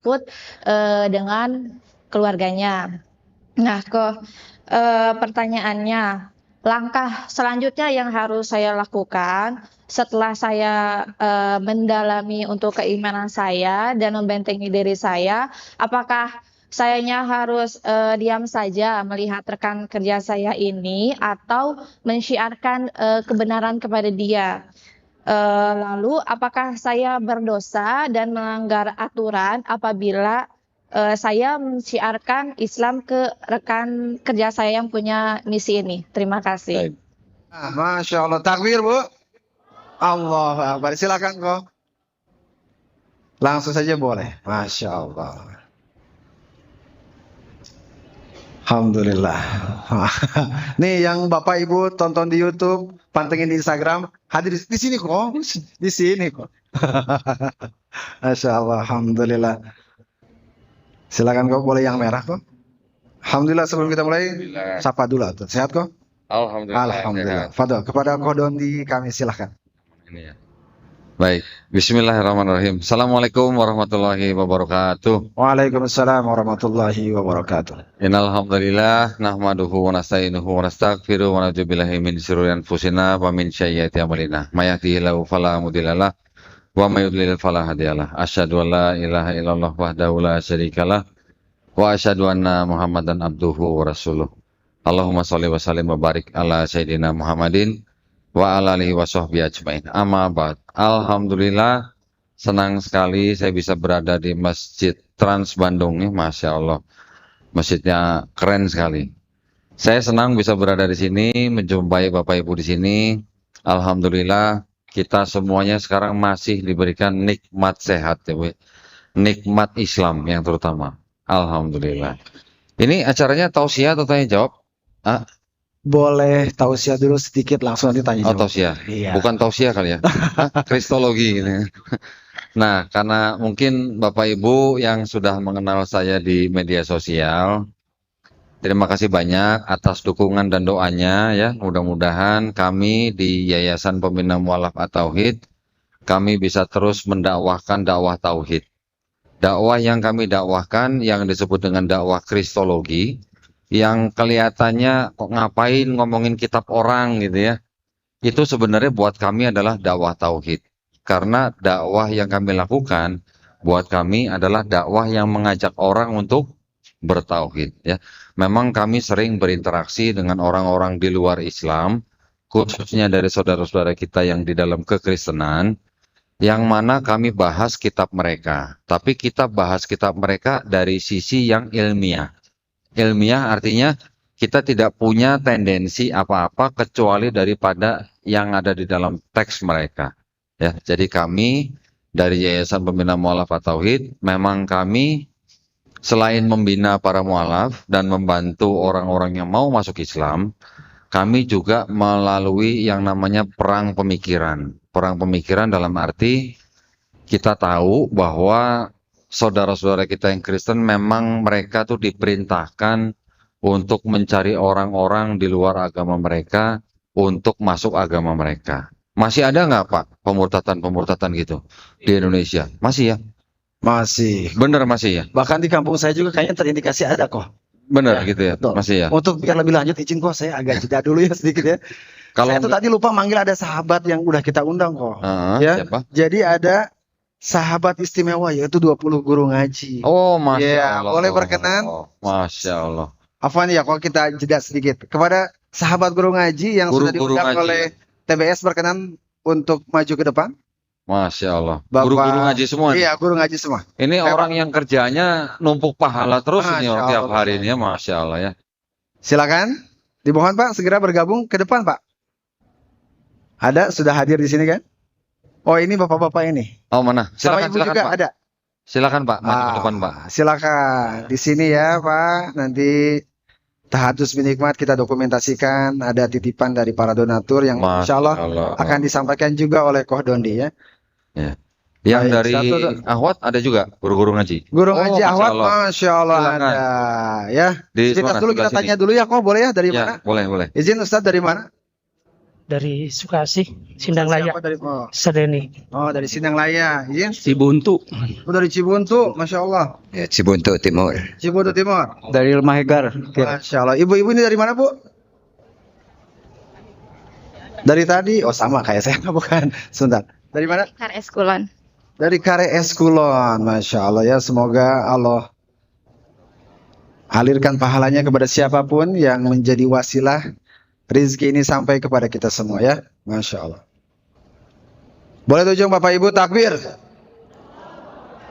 takut dengan keluarganya. Nah, pertanyaannya, langkah selanjutnya yang harus saya lakukan setelah saya mendalami untuk keimanan saya dan membentengi diri saya, apakah sayanya harus diam saja melihat rekan kerja saya ini atau mensyiarkan kebenaran kepada dia? Lalu, apakah saya berdosa dan melanggar aturan apabila saya mensiarkan Islam ke rekan kerja saya yang punya misi ini? Terima kasih. Baik. Masya Allah, takbir Bu. Allah Akbar, silakan kok. Langsung saja boleh. Masya Allah. Alhamdulillah. Nih yang Bapak Ibu tonton di YouTube, pantengin di Instagram, hadir di sini kok. Di sini kok. Masya Allah, Alhamdulillah. Silakan kok, boleh yang merah kok. Alhamdulillah, sebelum kita mulai, sapa dulu tuh. Sehat kok? Alhamdulillah. Alhamdulillah. Fadol, kepada Kodondi kami silakan. Ini ya. Baik, bismillahirrahmanirrahim. Assalamualaikum warahmatullahi wabarakatuh. Waalaikumsalam warahmatullahi wabarakatuh. Innal hamdalillah nahmaduhu wa nasta'inuhu wa nastaghfiruh wa na'udzu billahi min syururi anfusina wa min sayyiati a'malina. May yahdihillahu fala mudhillalah wa may yudlil fala hadiyalah. Asyhadu an la ilaha illallah wahdahu la syarikalah wa asyhadu anna Muhammadan abduhu wa rasuluh. Allahumma shalli wa sallim wa barik ala sayyidina Muhammadin wa ala alihi wa sahbihi ajmain. Amma ba'd. Alhamdulillah, senang sekali saya bisa berada di Masjid Trans Bandung nih, Masya Allah. Masjidnya keren sekali. Saya senang bisa berada di sini, menjumpai Bapak Ibu di sini. Alhamdulillah, kita semuanya sekarang masih diberikan nikmat sehat, ya, Bu. Nikmat Islam yang terutama. Alhamdulillah. Ini acaranya tausiah atau tanya jawab? Boleh tausiah dulu sedikit, langsung nanti tanya Oh, jawab. tausiah. Iya. Bukan tausiah kali ya. Kristologi ini. Nah, karena mungkin Bapak Ibu yang sudah mengenal saya di media sosial, terima kasih banyak atas dukungan dan doanya ya. Mudah-mudahan kami di Yayasan Pembina Mualaf At-Tauhid kami bisa terus mendakwahkan dakwah tauhid. Dakwah yang kami dakwahkan yang disebut dengan dakwah kristologi, yang kelihatannya kok ngapain ngomongin kitab orang gitu ya. Itu sebenarnya buat kami adalah dakwah tauhid. Karena dakwah yang kami lakukan buat kami adalah dakwah yang mengajak orang untuk bertauhid ya. Memang kami sering berinteraksi dengan orang-orang di luar Islam, khususnya dari saudara-saudara kita yang di dalam kekristenan, yang mana kami bahas kitab mereka. Tapi kita bahas kitab mereka dari sisi yang ilmiah. Ilmiah artinya kita tidak punya tendensi apa-apa kecuali daripada yang ada di dalam teks mereka. Ya, jadi kami dari Yayasan Pembina Mualaf At-Tauhid, memang kami selain membina para mualaf dan membantu orang-orang yang mau masuk Islam, kami juga melalui yang namanya perang pemikiran. Perang pemikiran dalam arti kita tahu bahwa saudara-saudara kita yang Kristen memang mereka tuh diperintahkan untuk mencari orang-orang di luar agama mereka untuk masuk agama mereka. Masih ada nggak Pak pemurtatan-pemurtatan gitu di Indonesia? Masih ya? Masih. Bener masih ya? Bahkan di kampung saya juga kayaknya terindikasi ada kok. Bener Ya, gitu ya? betul. Masih ya? Untuk biar lebih lanjut, izin kok saya agak jeda dulu ya sedikit ya. Kalau Saya tuh tadi lupa manggil ada sahabat yang udah kita undang kok. Ya. siapa? Jadi ada sahabat istimewa yaitu 20 guru ngaji. Oh, Masya Ya, Allah. boleh berkenan? Masya Allah. Afwan ya, kalau kita jeda sedikit. Kepada sahabat guru ngaji yang sudah Guru-guru diundang ngaji. oleh TBS berkenan untuk maju ke depan. Masya Allah. Bapak- Guru-guru ngaji semua nih. Iya, guru ngaji semua. Ini Bapak. orang yang kerjanya numpuk pahala terus ini Masya tiap Allah. hari ini ya, Masya Allah ya. Silakan. Dimohon Pak segera bergabung ke depan Pak. Ada sudah hadir di sini kan? Oh, ini bapak-bapak ini. Oh mana? Sama Silakan, ibu silakan juga Pak. ada. Silakan Pak, maju ke depan Pak. Silakan di sini ya Pak. Nanti Tahadus Binikmat kita dokumentasikan, ada titipan dari para donatur yang Masya insya Allah Allah. akan disampaikan juga oleh Koh Dondi ya. Yang Baik, dari Ahwat ada juga guru-guru ngaji. Guru Oh, ngaji Masya Ahwat, Allah. Masya Allah Silakan. ada ya. Di Sebentar mana? dulu Sebelah kita tanya sini. dulu ya Koh, boleh ya dari mana? Ya, boleh, boleh. Izin Ustadz dari mana? dari Sukasih, Sindang Laya, Siapa dari Sedeni. dari Sindang Laya, iya. Cibuntu. Dari Cibuntu, Masya Allah. Ya, Cibuntu Timur. Cibuntu Timur. Dari Mahegar. Masya Allah. Ibu-ibu ini dari mana, Bu? Dari tadi? Oh, sama kayak saya, bukan. Sebentar. Dari mana? KRS Kulon. Dari KRS Kulon. Masya Allah ya. Semoga Allah alirkan pahalanya kepada siapapun yang menjadi wasilah rizki ini sampai kepada kita semua ya. Masya Allah. Boleh tunjuk Bapak Ibu takbir.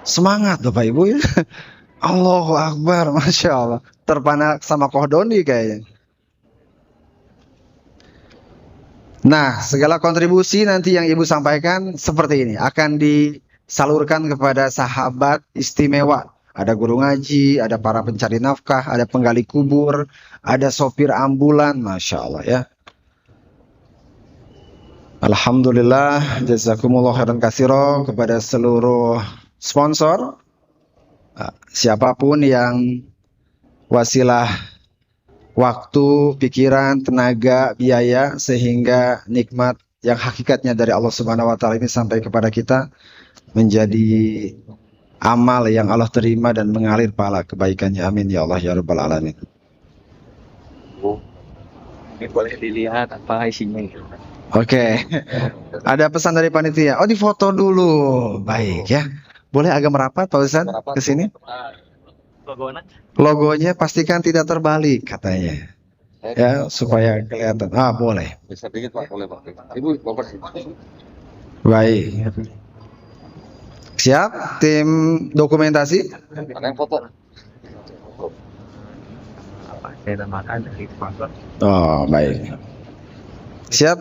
Semangat Bapak Ibu ya. Allahu Akbar. Masya Allah. Terpana sama Kohdoni kayaknya. Nah, segala kontribusi nanti yang Ibu sampaikan seperti ini akan disalurkan kepada sahabat istimewa. Ada guru ngaji, ada para pencari nafkah, ada penggali kubur, ada sopir ambulan, Masya Allah ya. Alhamdulillah, jazakumullah khairan katsiro kepada seluruh sponsor. Siapapun yang wasilah waktu, pikiran, tenaga, biaya sehingga nikmat yang hakikatnya dari Allah Subhanahu wa taala ini sampai kepada kita menjadi amal yang Allah terima dan mengalir pahala kebaikannya. Amin ya Allah ya rabbal alamin. Boleh dilihat apa isinya. Oke. Ada pesan dari panitia. Oh, di foto dulu. Baik ya. Boleh agak merapat Pak Ustaz ke sini? Logonya pastikan tidak terbalik katanya. Ya, supaya kelihatan. Ah, boleh. Bisa dikit Pak, boleh Pak. Ibu, Bapak. Baik. Siap, tim dokumentasi. Ada yang foto. Oh, baik. Siap.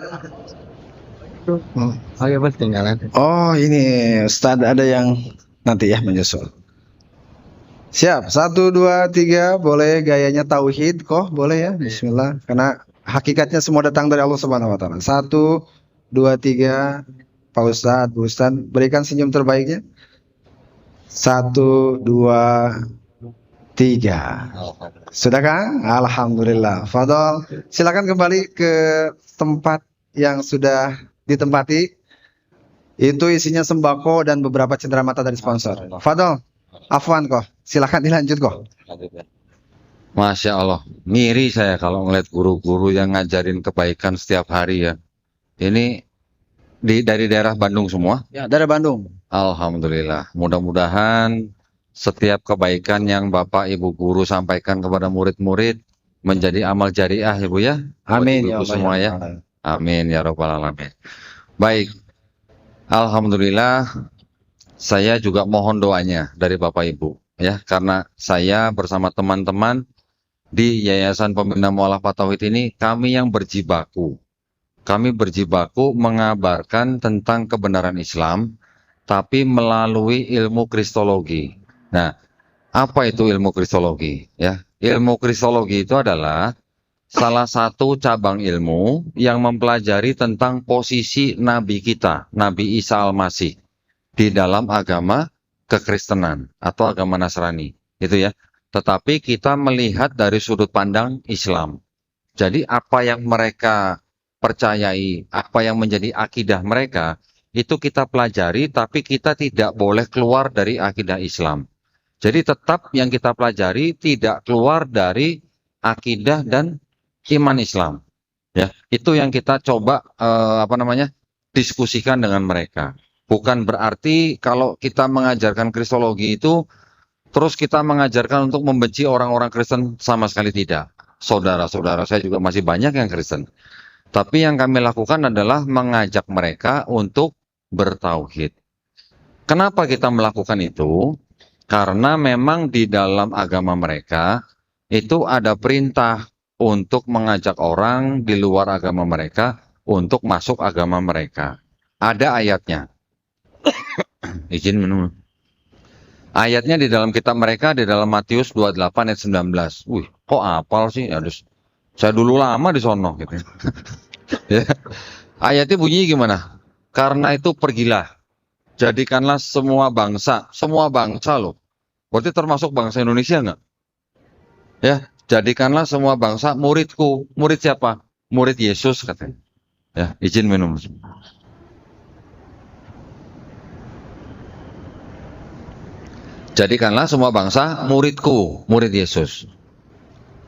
Oh, ini Ustaz ada yang nanti ya menyusul. Siap, 1, 2, 3, boleh gayanya tauhid kok, boleh ya, bismillah. Karena hakikatnya semua datang dari Allah Subhanahu wa taala. 1, 2, 3, Pak Ustadz, Bu Ustadz, berikan senyum terbaiknya. 1, 2, 3. Sudah Kang? Alhamdulillah. Fadol, silakan kembali ke tempat yang sudah ditempati. Itu isinya sembako dan beberapa cenderamata dari sponsor. Fadol, afwan kok. Silakan dilanjut kok. Masya Allah, ngiri saya kalau ngeliat guru-guru yang ngajarin kebaikan setiap hari ya. Ini dari daerah Bandung semua? Ya, dari Bandung. Alhamdulillah. Mudah-mudahan setiap kebaikan yang Bapak Ibu guru sampaikan kepada murid-murid menjadi amal jariah Ibu ya. Amin ya ya Allah semua ya. Amin ya rabbal alamin. Baik. Alhamdulillah, saya juga mohon doanya dari Bapak Ibu ya, karena saya bersama teman-teman di Yayasan Pembina Mu'alafah Tauhid ini kami yang berjibaku. Kami berjibaku mengabarkan tentang kebenaran Islam tapi melalui ilmu kristologi. Nah, apa itu ilmu kristologi ya? Ilmu kristologi itu adalah salah satu cabang ilmu yang mempelajari tentang posisi Nabi kita, Nabi Isa Al-Masih di dalam agama kekristenan atau agama Nasrani, itu ya. Tetapi kita melihat dari sudut pandang Islam. Jadi apa yang mereka percayai, apa yang menjadi akidah mereka, itu kita pelajari, tapi kita tidak boleh keluar dari akidah Islam. Jadi tetap yang kita pelajari tidak keluar dari akidah dan iman Islam. Ya, itu yang kita coba diskusikan dengan mereka. Bukan berarti kalau kita mengajarkan kristologi itu terus kita mengajarkan untuk membenci orang-orang Kristen, sama sekali tidak. Saudara-saudara saya juga masih banyak yang Kristen. Tapi yang kami lakukan adalah mengajak mereka untuk bertauhid. Kenapa kita melakukan itu? Karena memang di dalam agama mereka itu ada perintah untuk mengajak orang di luar agama mereka untuk masuk agama mereka. Ada ayatnya. Izin minum. Ayatnya di dalam kitab mereka di dalam Matius 28 ayat 19. Wih, kok apal sih? Aduh, saya dulu lama di sono gitu. Ya. Ayatnya bunyinya gimana? Karena itu pergilah, jadikanlah semua bangsa loh. Berarti termasuk bangsa Indonesia nggak? Ya, jadikanlah semua bangsa muridku. Murid siapa? Murid Yesus katanya. Ya, izin minum. Jadikanlah semua bangsa muridku, murid Yesus.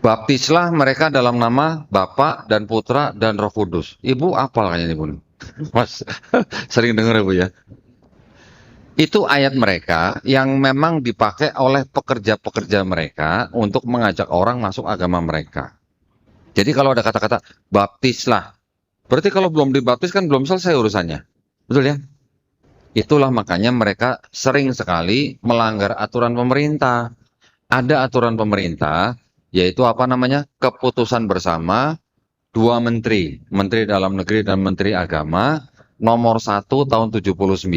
Baptislah mereka dalam nama Bapa dan Putra dan Roh Kudus. Ibu apal kayaknya Ibu. Mas, sering dengar Ibu ya. Itu ayat mereka yang memang dipakai oleh pekerja-pekerja mereka untuk mengajak orang masuk agama mereka. Jadi kalau ada kata-kata baptislah, berarti kalau belum dibaptis kan belum selesai urusannya. Betul ya? Itulah makanya mereka sering sekali melanggar aturan pemerintah. Ada aturan pemerintah, yaitu apa namanya? Keputusan bersama dua menteri, Menteri Dalam Negeri dan Menteri Agama, nomor 1 tahun 79,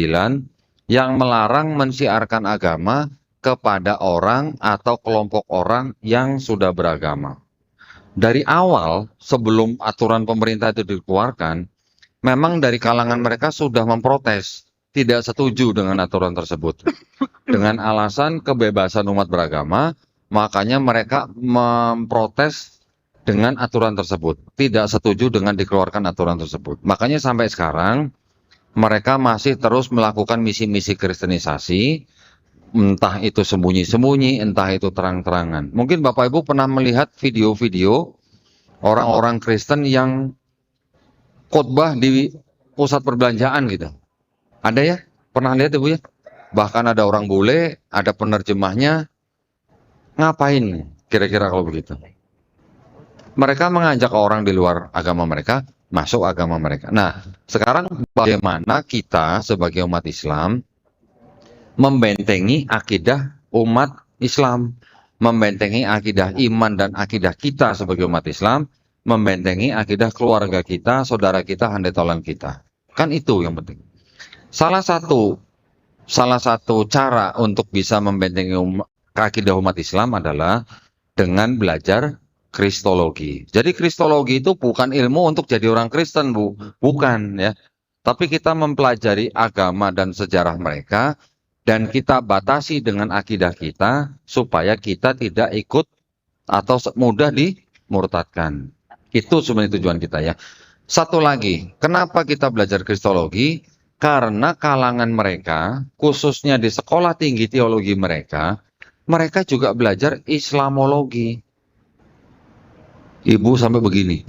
yang melarang mensiarkan agama kepada orang atau kelompok orang yang sudah beragama. Dari awal, sebelum aturan pemerintah itu dikeluarkan, memang dari kalangan mereka sudah memprotes, tidak setuju dengan aturan tersebut. Dengan alasan kebebasan umat beragama, makanya mereka memprotes dengan aturan tersebut. Tidak setuju dengan dikeluarkan aturan tersebut. Makanya sampai sekarang, mereka masih terus melakukan misi-misi kristenisasi, entah itu sembunyi-sembunyi, entah itu terang-terangan. Mungkin Bapak Ibu pernah melihat video-video orang-orang Kristen yang khotbah di pusat perbelanjaan gitu. Ada ya? Pernah lihat Ibu ya? Bahkan ada orang bule, ada penerjemahnya. Ngapain kira-kira kalau begitu? Mereka mengajak orang di luar agama mereka, masuk agama mereka. Nah, sekarang bagaimana kita sebagai umat Islam membentengi akidah umat Islam, membentengi akidah iman dan akidah kita sebagai umat Islam, membentengi akidah keluarga kita, saudara kita, handai tolan kita. Kan itu yang penting. Salah satu cara untuk bisa membentengi akidah umat Islam adalah dengan belajar Kristologi. Jadi Kristologi itu bukan ilmu untuk jadi orang Kristen, Bu. Bukan ya. Tapi kita mempelajari agama dan sejarah mereka dan kita batasi dengan akidah kita supaya kita tidak ikut atau mudah dimurtadkan. Itu sebenarnya tujuan kita ya. Satu lagi, kenapa kita belajar Kristologi? Karena kalangan mereka, khususnya di sekolah tinggi teologi mereka juga belajar Islamologi. Ibu sampai begini.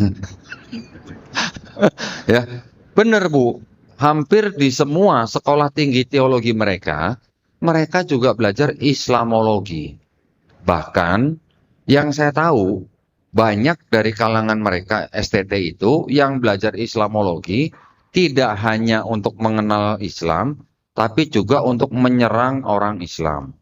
Ya, benar Bu. Hampir di semua sekolah tinggi teologi mereka juga belajar Islamologi. Bahkan yang saya tahu, banyak dari kalangan mereka STT itu yang belajar Islamologi tidak hanya untuk mengenal Islam, tapi juga untuk menyerang orang Islam.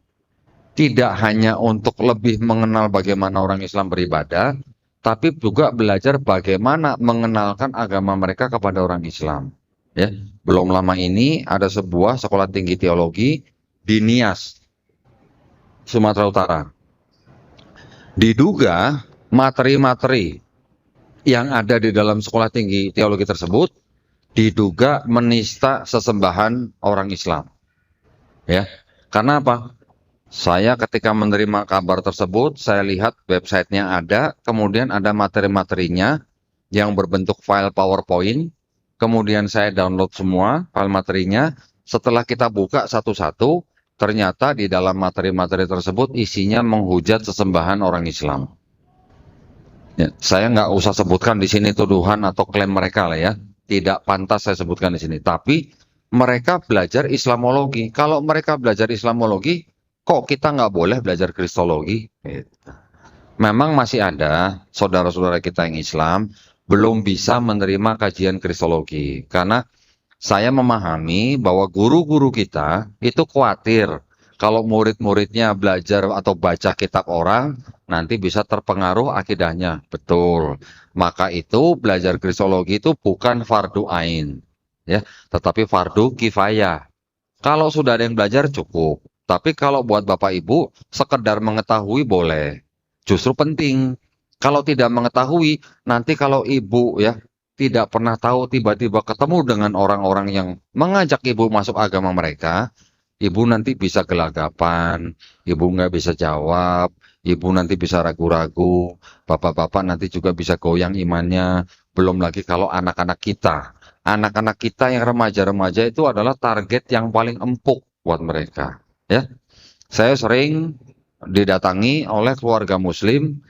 Tidak hanya untuk lebih mengenal bagaimana orang Islam beribadah, tapi juga belajar bagaimana mengenalkan agama mereka kepada orang Islam. Ya, belum lama ini ada sebuah sekolah tinggi teologi di Nias, Sumatera Utara. Diduga materi-materi yang ada di dalam sekolah tinggi teologi tersebut diduga menista sesembahan orang Islam. Ya, karena apa? Saya ketika menerima kabar tersebut, saya lihat websitenya ada, kemudian ada materi-materinya yang berbentuk file PowerPoint, kemudian saya download semua file materinya. Setelah kita buka satu-satu, ternyata di dalam materi-materi tersebut isinya menghujat sesembahan orang Islam. Ya, saya nggak usah sebutkan di sini tuduhan atau klaim mereka lah ya. Tidak pantas saya sebutkan di sini. Tapi mereka belajar Islamologi. Kalau mereka belajar Islamologi, kok kita nggak boleh belajar Kristologi? Memang masih ada saudara-saudara kita yang Islam belum bisa menerima kajian Kristologi. Karena saya memahami bahwa guru-guru kita itu khawatir kalau murid-muridnya belajar atau baca kitab orang, nanti bisa terpengaruh akidahnya. Betul. Maka itu belajar Kristologi itu bukan fardu ain, ya, tetapi fardu kifayah. Kalau sudah ada yang belajar cukup. Tapi kalau buat Bapak Ibu sekedar mengetahui boleh. Justru penting. Kalau tidak mengetahui, nanti kalau Ibu ya tidak pernah tahu, tiba-tiba ketemu dengan orang-orang yang mengajak Ibu masuk agama mereka, Ibu nanti bisa gelagapan, Ibu nggak bisa jawab, Ibu nanti bisa ragu-ragu, Bapak-bapak nanti juga bisa goyang imannya, Belum lagi kalau anak-anak kita. Anak-anak kita yang remaja-remaja itu adalah target yang paling empuk buat mereka. Ya, saya sering didatangi oleh keluarga Muslim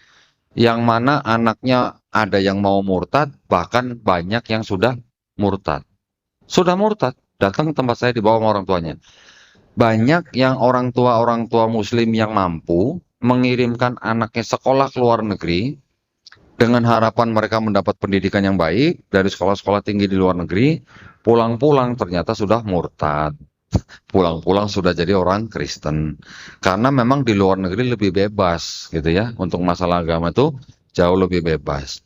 yang mana anaknya ada yang mau murtad, bahkan banyak yang sudah murtad. Sudah murtad, datang ke tempat saya dibawa sama orang tuanya. Banyak yang orang tua Muslim yang mampu mengirimkan anaknya sekolah ke luar negeri dengan harapan mereka mendapat pendidikan yang baik dari sekolah-sekolah tinggi di luar negeri. Pulang-pulang ternyata sudah murtad. Pulang-pulang sudah jadi orang Kristen. Karena memang di luar negeri lebih bebas gitu ya. Untuk masalah agama itu jauh lebih bebas.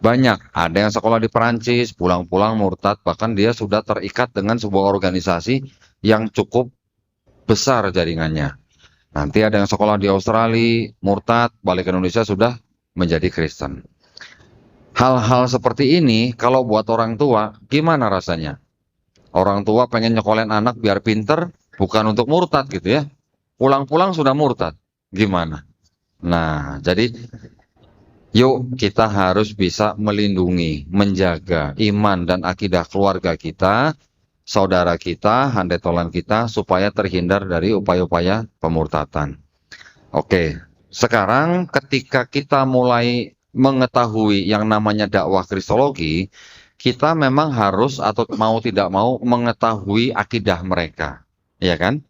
Banyak, ada yang sekolah di Perancis, pulang-pulang murtad, bahkan dia sudah terikat dengan sebuah organisasi yang cukup besar jaringannya. Nanti ada yang sekolah di Australia, murtad, balik ke Indonesia sudah menjadi Kristen. Hal-hal seperti ini, kalau buat orang tua, gimana rasanya? Orang tua pengen nyekolahin anak biar pinter, bukan untuk murtad gitu ya. Pulang-pulang sudah murtad, gimana? Nah, jadi yuk kita harus bisa melindungi, menjaga iman dan akidah keluarga kita, saudara kita, handai tolan kita, supaya terhindar dari upaya-upaya pemurtatan. Oke, sekarang ketika kita mulai mengetahui yang namanya dakwah Kristologi, kita memang harus atau mau tidak mau mengetahui akidah mereka. Ya kan?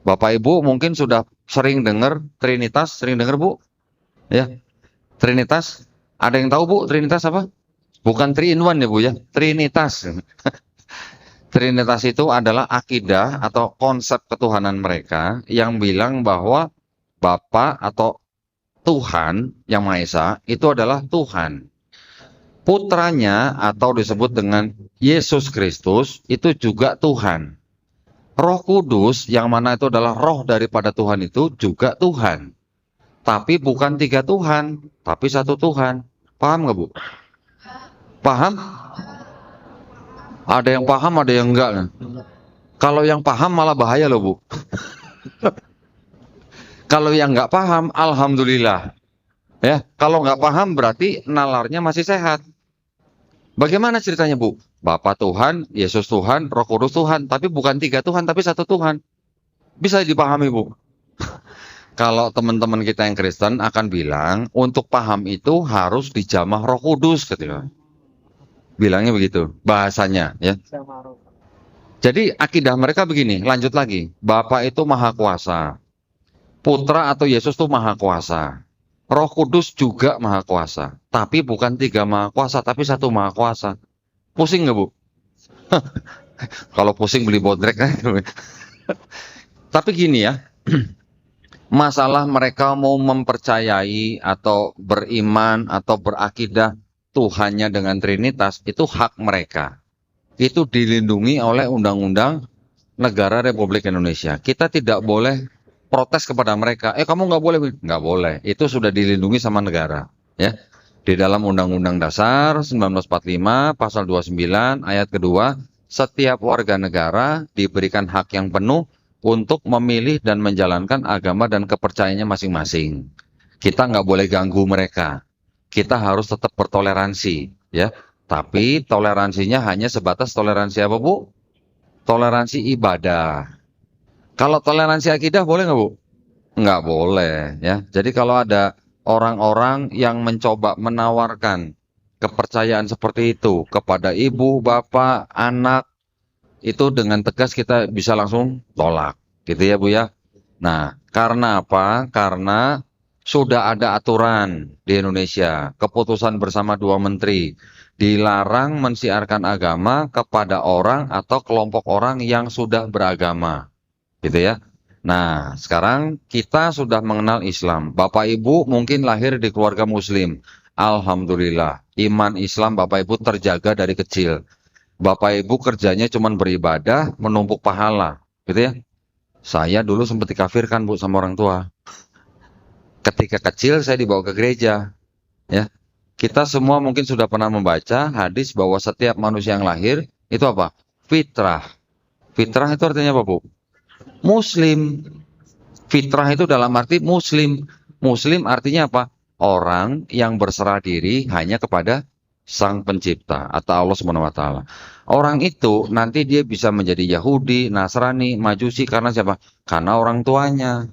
Bapak Ibu mungkin sudah sering dengar Trinitas, sering dengar Bu? Ya. Trinitas, ada yang tahu Bu Trinitas apa? Bukan 3 in 1 ya Bu ya, Trinitas. Trinitas itu adalah akidah atau konsep ketuhanan mereka yang bilang bahwa Bapa atau Tuhan yang Maha Esa itu adalah Tuhan. Putranya atau disebut dengan Yesus Kristus itu juga Tuhan. Roh Kudus yang mana itu adalah roh daripada Tuhan itu juga Tuhan. Tapi bukan 3 Tuhan, tapi 1 Tuhan. Paham nggak Bu? Paham? Ada yang paham, ada yang enggak. Kalau yang paham malah bahaya loh Bu. Kalau yang nggak paham, alhamdulillah. Ya, kalau nggak paham berarti nalarnya masih sehat. Bagaimana ceritanya Bu? Bapa Tuhan, Yesus Tuhan, Roh Kudus Tuhan, tapi bukan 3 Tuhan, tapi 1 Tuhan. Bisa dipahami Bu? Kalau teman-teman kita yang Kristen akan bilang, untuk paham itu harus dijamah Roh Kudus, ketika bilangnya begitu, bahasanya ya. Jadi akidah mereka begini, lanjut lagi. Bapa itu maha kuasa. Putra atau Yesus itu maha kuasa. Roh Kudus juga maha kuasa. Tapi bukan 3 maha kuasa, tapi 1 maha kuasa. Pusing nggak Bu? Kalau pusing beli bodrek. Tapi gini ya, masalah mereka mau mempercayai atau beriman atau berakidah Tuhannya dengan Trinitas, itu hak mereka. Itu dilindungi oleh Undang-Undang Negara Republik Indonesia. Kita tidak boleh protes kepada mereka. Kamu nggak boleh. Nggak boleh. Itu sudah dilindungi sama negara. Ya. Di dalam Undang-Undang Dasar 1945, pasal 29, ayat kedua, setiap warga negara diberikan hak yang penuh untuk memilih dan menjalankan agama dan kepercayaannya masing-masing. Kita nggak boleh ganggu mereka. Kita harus tetap bertoleransi, ya. Tapi toleransinya hanya sebatas toleransi apa Bu? Toleransi ibadah. Kalau toleransi akidah boleh nggak Bu? Nggak boleh, ya. Jadi kalau ada orang-orang yang mencoba menawarkan kepercayaan seperti itu kepada ibu, bapak, anak, itu dengan tegas kita bisa langsung tolak, gitu ya Bu ya. Nah, karena apa? Karena sudah ada aturan di Indonesia, keputusan bersama 2 menteri, dilarang mensiarkan agama kepada orang atau kelompok orang yang sudah beragama. Gitu ya. Nah, sekarang kita sudah mengenal Islam. Bapak Ibu mungkin lahir di keluarga Muslim. Alhamdulillah, iman Islam Bapak Ibu terjaga dari kecil. Bapak Ibu kerjanya cuma beribadah, menumpuk pahala, gitu ya. Saya dulu sempat dikafirkan Bu sama orang tua. Ketika kecil saya dibawa ke gereja, ya. Kita semua mungkin sudah pernah membaca hadis bahwa setiap manusia yang lahir itu apa? Fitrah. Fitrah itu artinya apa Bu? Muslim. Fitrah itu dalam arti Muslim. Muslim artinya apa? Orang yang berserah diri hanya kepada Sang Pencipta atau Allah Subhanahu wa taala. Orang itu nanti dia bisa menjadi Yahudi, Nasrani, Majusi karena siapa? Karena orang tuanya.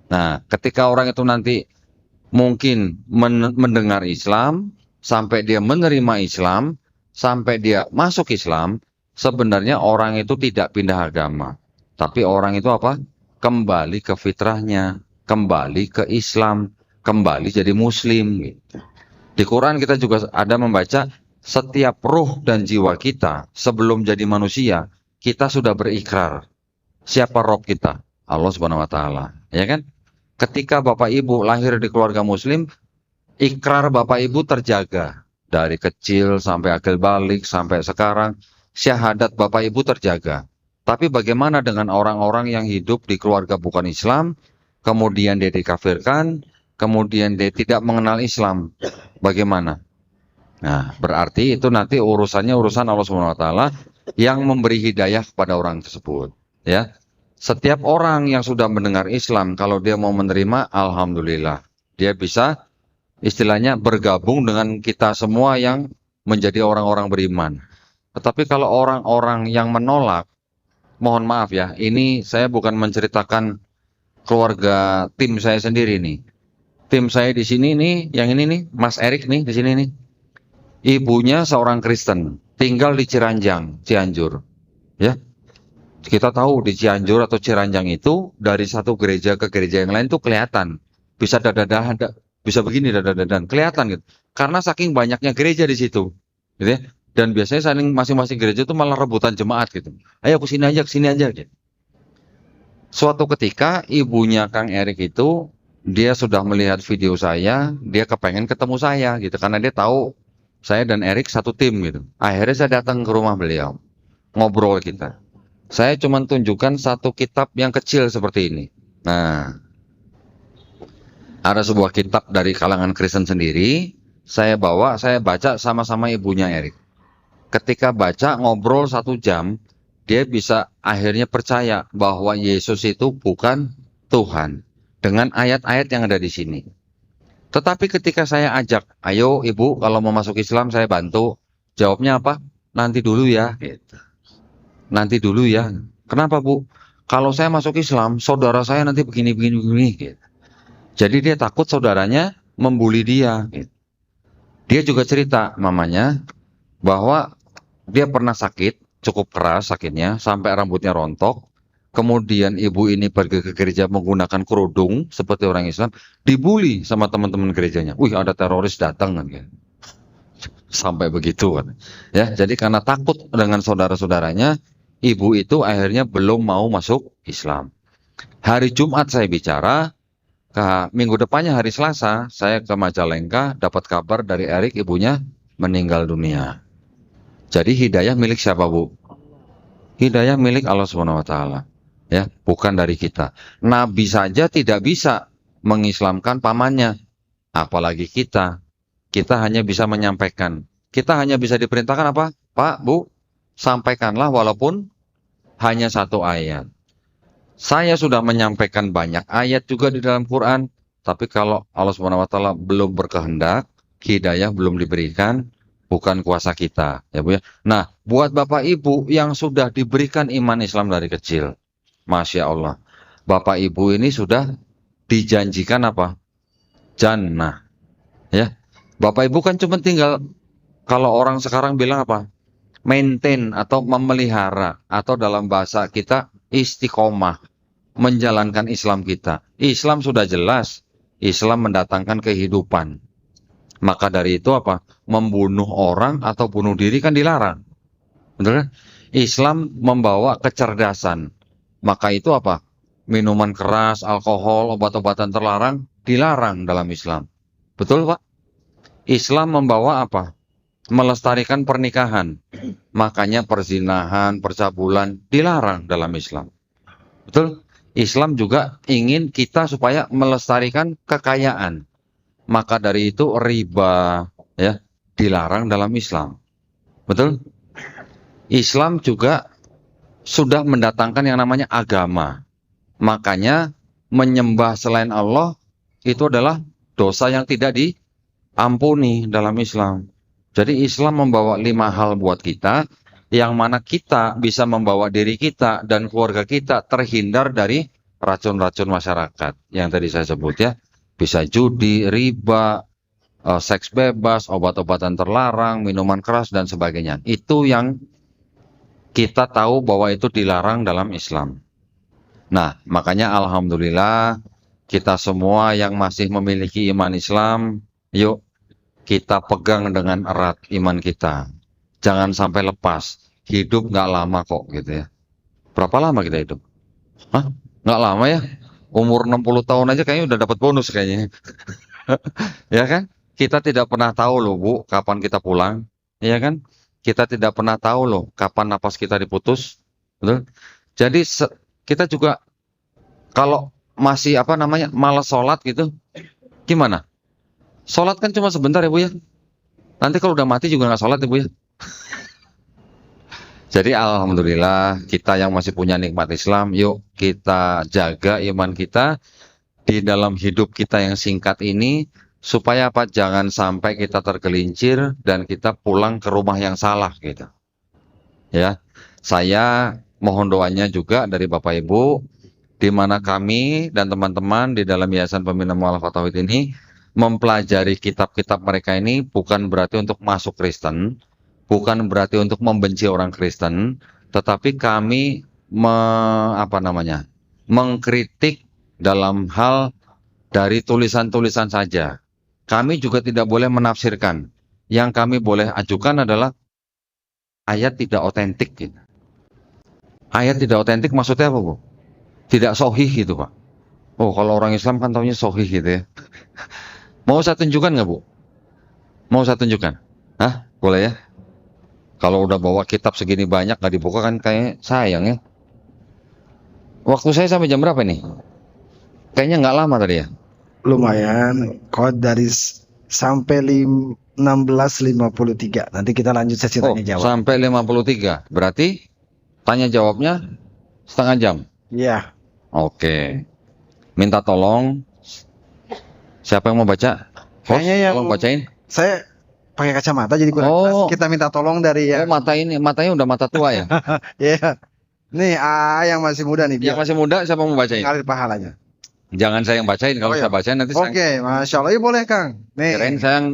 Nah, ketika orang itu nanti mungkin mendengar Islam, sampai dia menerima Islam, sampai dia masuk Islam, sebenarnya orang itu tidak pindah agama. Tapi orang itu apa? Kembali ke fitrahnya, kembali ke Islam, kembali jadi Muslim. Gitu. Di Quran kita juga ada membaca setiap ruh dan jiwa kita sebelum jadi manusia, kita sudah berikrar. Siapa Rob kita? Allah Subhanahu wa taala. Ya kan? Ketika Bapak Ibu lahir di keluarga Muslim, ikrar Bapak Ibu terjaga. Dari kecil sampai akil balik sampai sekarang, syahadat Bapak Ibu terjaga. Tapi bagaimana dengan orang-orang yang hidup di keluarga bukan Islam, kemudian dia dikafirkan, kemudian dia tidak mengenal Islam? Bagaimana? Nah, berarti itu nanti urusannya urusan Allah Subhanahu wa taala yang memberi hidayah kepada orang tersebut, ya. Setiap orang yang sudah mendengar Islam, kalau dia mau menerima, alhamdulillah, dia bisa istilahnya bergabung dengan kita semua yang menjadi orang-orang beriman. Tetapi kalau orang-orang yang menolak, mohon maaf ya, ini saya bukan menceritakan keluarga tim saya sendiri nih. Tim saya di sini nih, yang ini nih, Mas Erik nih di sini nih. Ibunya seorang Kristen, tinggal di Ciranjang, Cianjur. Ya, kita tahu di Cianjur atau Ciranjang itu dari satu gereja ke gereja yang lain tuh kelihatan. Bisa dada-dada, bisa begini dada-dadan, kelihatan gitu. Karena saking banyaknya gereja di situ, gitu ya. Dan biasanya saling masing-masing gereja itu malah rebutan jemaat gitu. Ayo ke sini aja gitu. Suatu ketika ibunya Kang Erik itu dia sudah melihat video saya, dia kepengen ketemu saya gitu karena dia tahu saya dan Erik satu tim gitu. Akhirnya saya datang ke rumah beliau, ngobrol kita. Saya cuma tunjukkan satu kitab yang kecil seperti ini. Nah, ada sebuah kitab dari kalangan Kristen sendiri, saya bawa, saya baca sama-sama ibunya Erik. Ketika baca, ngobrol 1 jam, dia bisa akhirnya percaya bahwa Yesus itu bukan Tuhan. Dengan ayat-ayat yang ada di sini. Tetapi ketika saya ajak, ayo ibu kalau mau masuk Islam saya bantu. Jawabnya apa? Nanti dulu ya. Gitu. Nanti dulu ya. Kenapa bu? Kalau saya masuk Islam, saudara saya nanti begini. Gitu. Jadi dia takut saudaranya membuli dia. Gitu. Dia juga cerita mamanya bahwa dia pernah sakit, cukup keras sakitnya, sampai rambutnya rontok. Kemudian ibu ini pergi ke gereja menggunakan kerudung seperti orang Islam, dibully sama teman-teman gerejanya. Wih, ada teroris datang kan. Sampai begitu kan. Ya, jadi karena takut dengan saudara-saudaranya, ibu itu akhirnya belum mau masuk Islam. Hari Jumat saya bicara, minggu depannya hari Selasa, saya ke Majalengka dapat kabar dari Erik ibunya meninggal dunia. Jadi hidayah milik siapa, Bu? Hidayah milik Allah Subhanahu wa taala. Ya, bukan dari kita. Nabi saja tidak bisa mengislamkan pamannya, apalagi kita. Kita hanya bisa menyampaikan. Kita hanya bisa diperintahkan apa? Pak, Bu, sampaikanlah walaupun hanya 1 ayat. Saya sudah menyampaikan banyak ayat juga di dalam Quran, tapi kalau Allah Subhanahu wa taala belum berkehendak, hidayah belum diberikan, bukan kuasa kita, ya Bu ya. Nah, buat Bapak Ibu yang sudah diberikan iman Islam dari kecil, Masya Allah, Bapak Ibu ini sudah dijanjikan apa? Jannah. Ya, Bapak Ibu kan cuma tinggal, kalau orang sekarang bilang apa? Maintain atau memelihara, atau dalam bahasa kita istiqomah, menjalankan Islam kita. Islam sudah jelas, Islam mendatangkan kehidupan. Maka dari itu apa? Membunuh orang atau bunuh diri kan dilarang. Betul kan? Islam membawa kecerdasan. Maka itu apa? Minuman keras, alkohol, obat-obatan terlarang dilarang dalam Islam. Betul, Pak? Islam membawa apa? Melestarikan pernikahan. Makanya perzinahan, percabulan dilarang dalam Islam. Betul? Islam juga ingin kita supaya melestarikan kekayaan. Maka dari itu riba ya dilarang dalam Islam. Betul? Islam juga sudah mendatangkan yang namanya agama. Makanya menyembah selain Allah itu adalah dosa yang tidak diampuni dalam Islam. Jadi Islam membawa 5 hal buat kita, yang mana kita bisa membawa diri kita dan keluarga kita terhindar dari racun-racun masyarakat. Yang tadi saya sebut ya, bisa judi, riba, seks bebas, obat-obatan terlarang, minuman keras dan sebagainya. Itu yang kita tahu bahwa itu dilarang dalam Islam. Nah, makanya alhamdulillah kita semua yang masih memiliki iman Islam, yuk kita pegang dengan erat iman kita. Jangan sampai lepas. Hidup nggak lama kok gitu ya. Berapa lama kita hidup? Hah? Nggak lama ya? Umur 60 tahun aja kayaknya udah dapat bonus kayaknya. Ya kan? Kita tidak pernah tahu loh Bu, kapan kita pulang. Ya kan? Kita tidak pernah tahu loh, kapan napas kita diputus. Betul? Jadi kita juga kalau masih malas sholat gitu, gimana? Sholat kan cuma sebentar ya Bu ya. Nanti kalau udah mati juga nggak sholat ya Bu ya. Jadi alhamdulillah kita yang masih punya nikmat Islam, yuk kita jaga iman kita di dalam hidup kita yang singkat ini, supaya apa? Jangan sampai kita tergelincir dan kita pulang ke rumah yang salah gitu. Ya, saya mohon doanya juga dari Bapak Ibu, di mana kami dan teman-teman di dalam Yayasan Pembina Mu'alafah Tauhid ini mempelajari kitab-kitab mereka ini bukan berarti untuk masuk Kristen, bukan berarti untuk membenci orang Kristen, tetapi kami mengkritik dalam hal dari tulisan-tulisan saja. Kami juga tidak boleh menafsirkan. Yang kami boleh ajukan adalah ayat tidak otentik. Gitu. Ayat tidak otentik maksudnya apa Bu? Tidak sahih gitu Pak. Oh kalau orang Islam kan taunya sahih gitu ya. Mau saya tunjukkan nggak Bu? Mau saya tunjukkan? Hah? Boleh ya? Kalau udah bawa kitab segini banyak nggak dibuka kan kayak sayang ya. Waktu saya sampai jam berapa nih? Kayaknya nggak lama tadi ya. Lumayan. Kok dari sampai 16.53. Nanti kita lanjut sesi tanya jawab. Sampai 53. Berarti tanya jawabnya setengah jam. Iya. Oke. Minta tolong. Siapa yang mau baca? Kayaknya yang tolong bacain. Saya pakai kacamata jadi kurang jelas. Kita minta tolong dari yang matanya udah mata tua ya? Iya. Nih, yang masih muda nih. Yang masih muda siapa mau bacain? Ngalir pahalanya. Jangan saya yang bacain, kalau saya bacain nanti Oke, Masya Allah. Iya boleh Kang. Nih. Kirain saya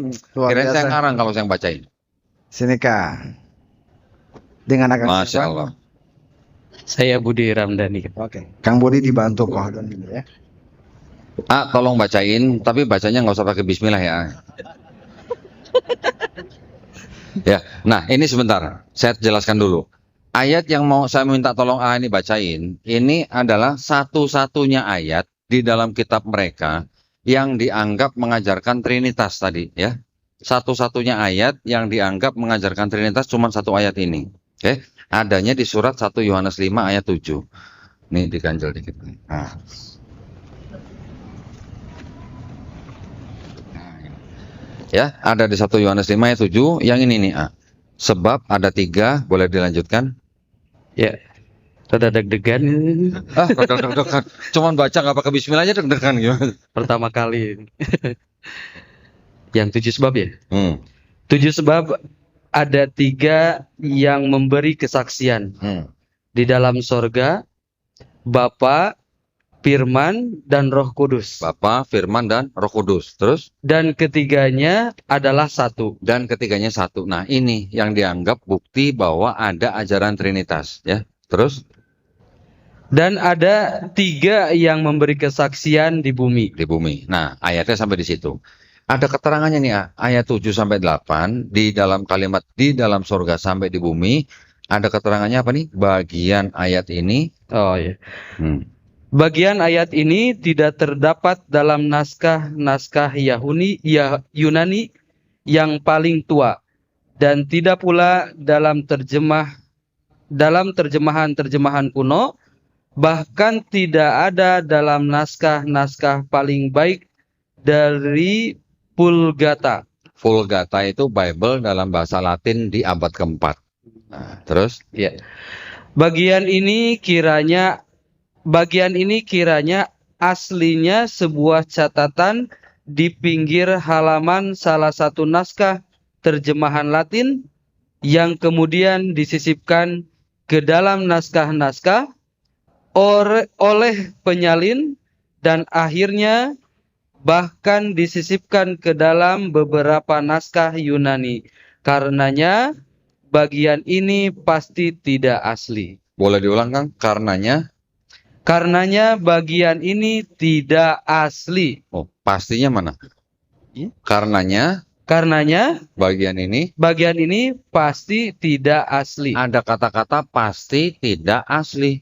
ngarang kalau saya yang bacain. Sini Kang. Dengan agak Masya Allah. Saya Budi Ramdhani. Oke. Kang Budi dibantu kok ya. Tolong bacain, tapi bacanya nggak usah pakai bismillah ya. Ya, nah ini sebentar, saya jelaskan dulu. Ayat yang mau saya minta tolong ini bacain, ini adalah satu-satunya ayat di dalam kitab mereka yang dianggap mengajarkan Trinitas tadi ya. Satu-satunya ayat yang dianggap mengajarkan Trinitas cuma satu ayat ini. Oke, adanya di surat 1 Yohanes 5 ayat 7. Nih diganjel dikit. Nah. Ya, ada di 1 Yohanes 5 ayat 7, yang ini nih sebab ada 3, boleh dilanjutkan? Ya, rada deg-degan. Rada deg-degan. Cuman baca nggak pakai bismillah aja deg-degan gimana? Pertama kali. Yang 7 sebab ya? 7 sebab ada 3 yang memberi kesaksian. Di dalam sorga, Bapa, Firman, dan Roh Kudus. Bapa, Firman, dan Roh Kudus. Terus? Dan ketiganya adalah satu. Dan ketiganya satu. Nah ini yang dianggap bukti bahwa ada ajaran Trinitas. Ya. Terus? Dan ada 3 yang memberi kesaksian di bumi. Di bumi. Nah ayatnya sampai di situ. Ada keterangannya nih ayat 7 sampai 8 di dalam kalimat di dalam surga sampai di bumi. Ada keterangannya apa nih? Bagian ayat ini. Oh ya. Bagian ayat ini tidak terdapat dalam naskah Yunani yang paling tua, dan tidak pula dalam terjemahan kuno, bahkan tidak ada dalam naskah paling baik dari Vulgata. Vulgata itu Bible dalam bahasa Latin di abad keempat. Nah, terus? Ya. Bagian ini kiranya aslinya sebuah catatan di pinggir halaman salah satu naskah terjemahan Latin yang kemudian disisipkan ke dalam naskah-naskah oleh penyalin dan akhirnya bahkan disisipkan ke dalam beberapa naskah Yunani. Karenanya bagian ini pasti tidak asli. Boleh diulang, Kang? Karenanya bagian ini tidak asli. Oh, pastinya mana? Karenanya bagian ini pasti tidak asli. ada kata-kata pasti tidak asli.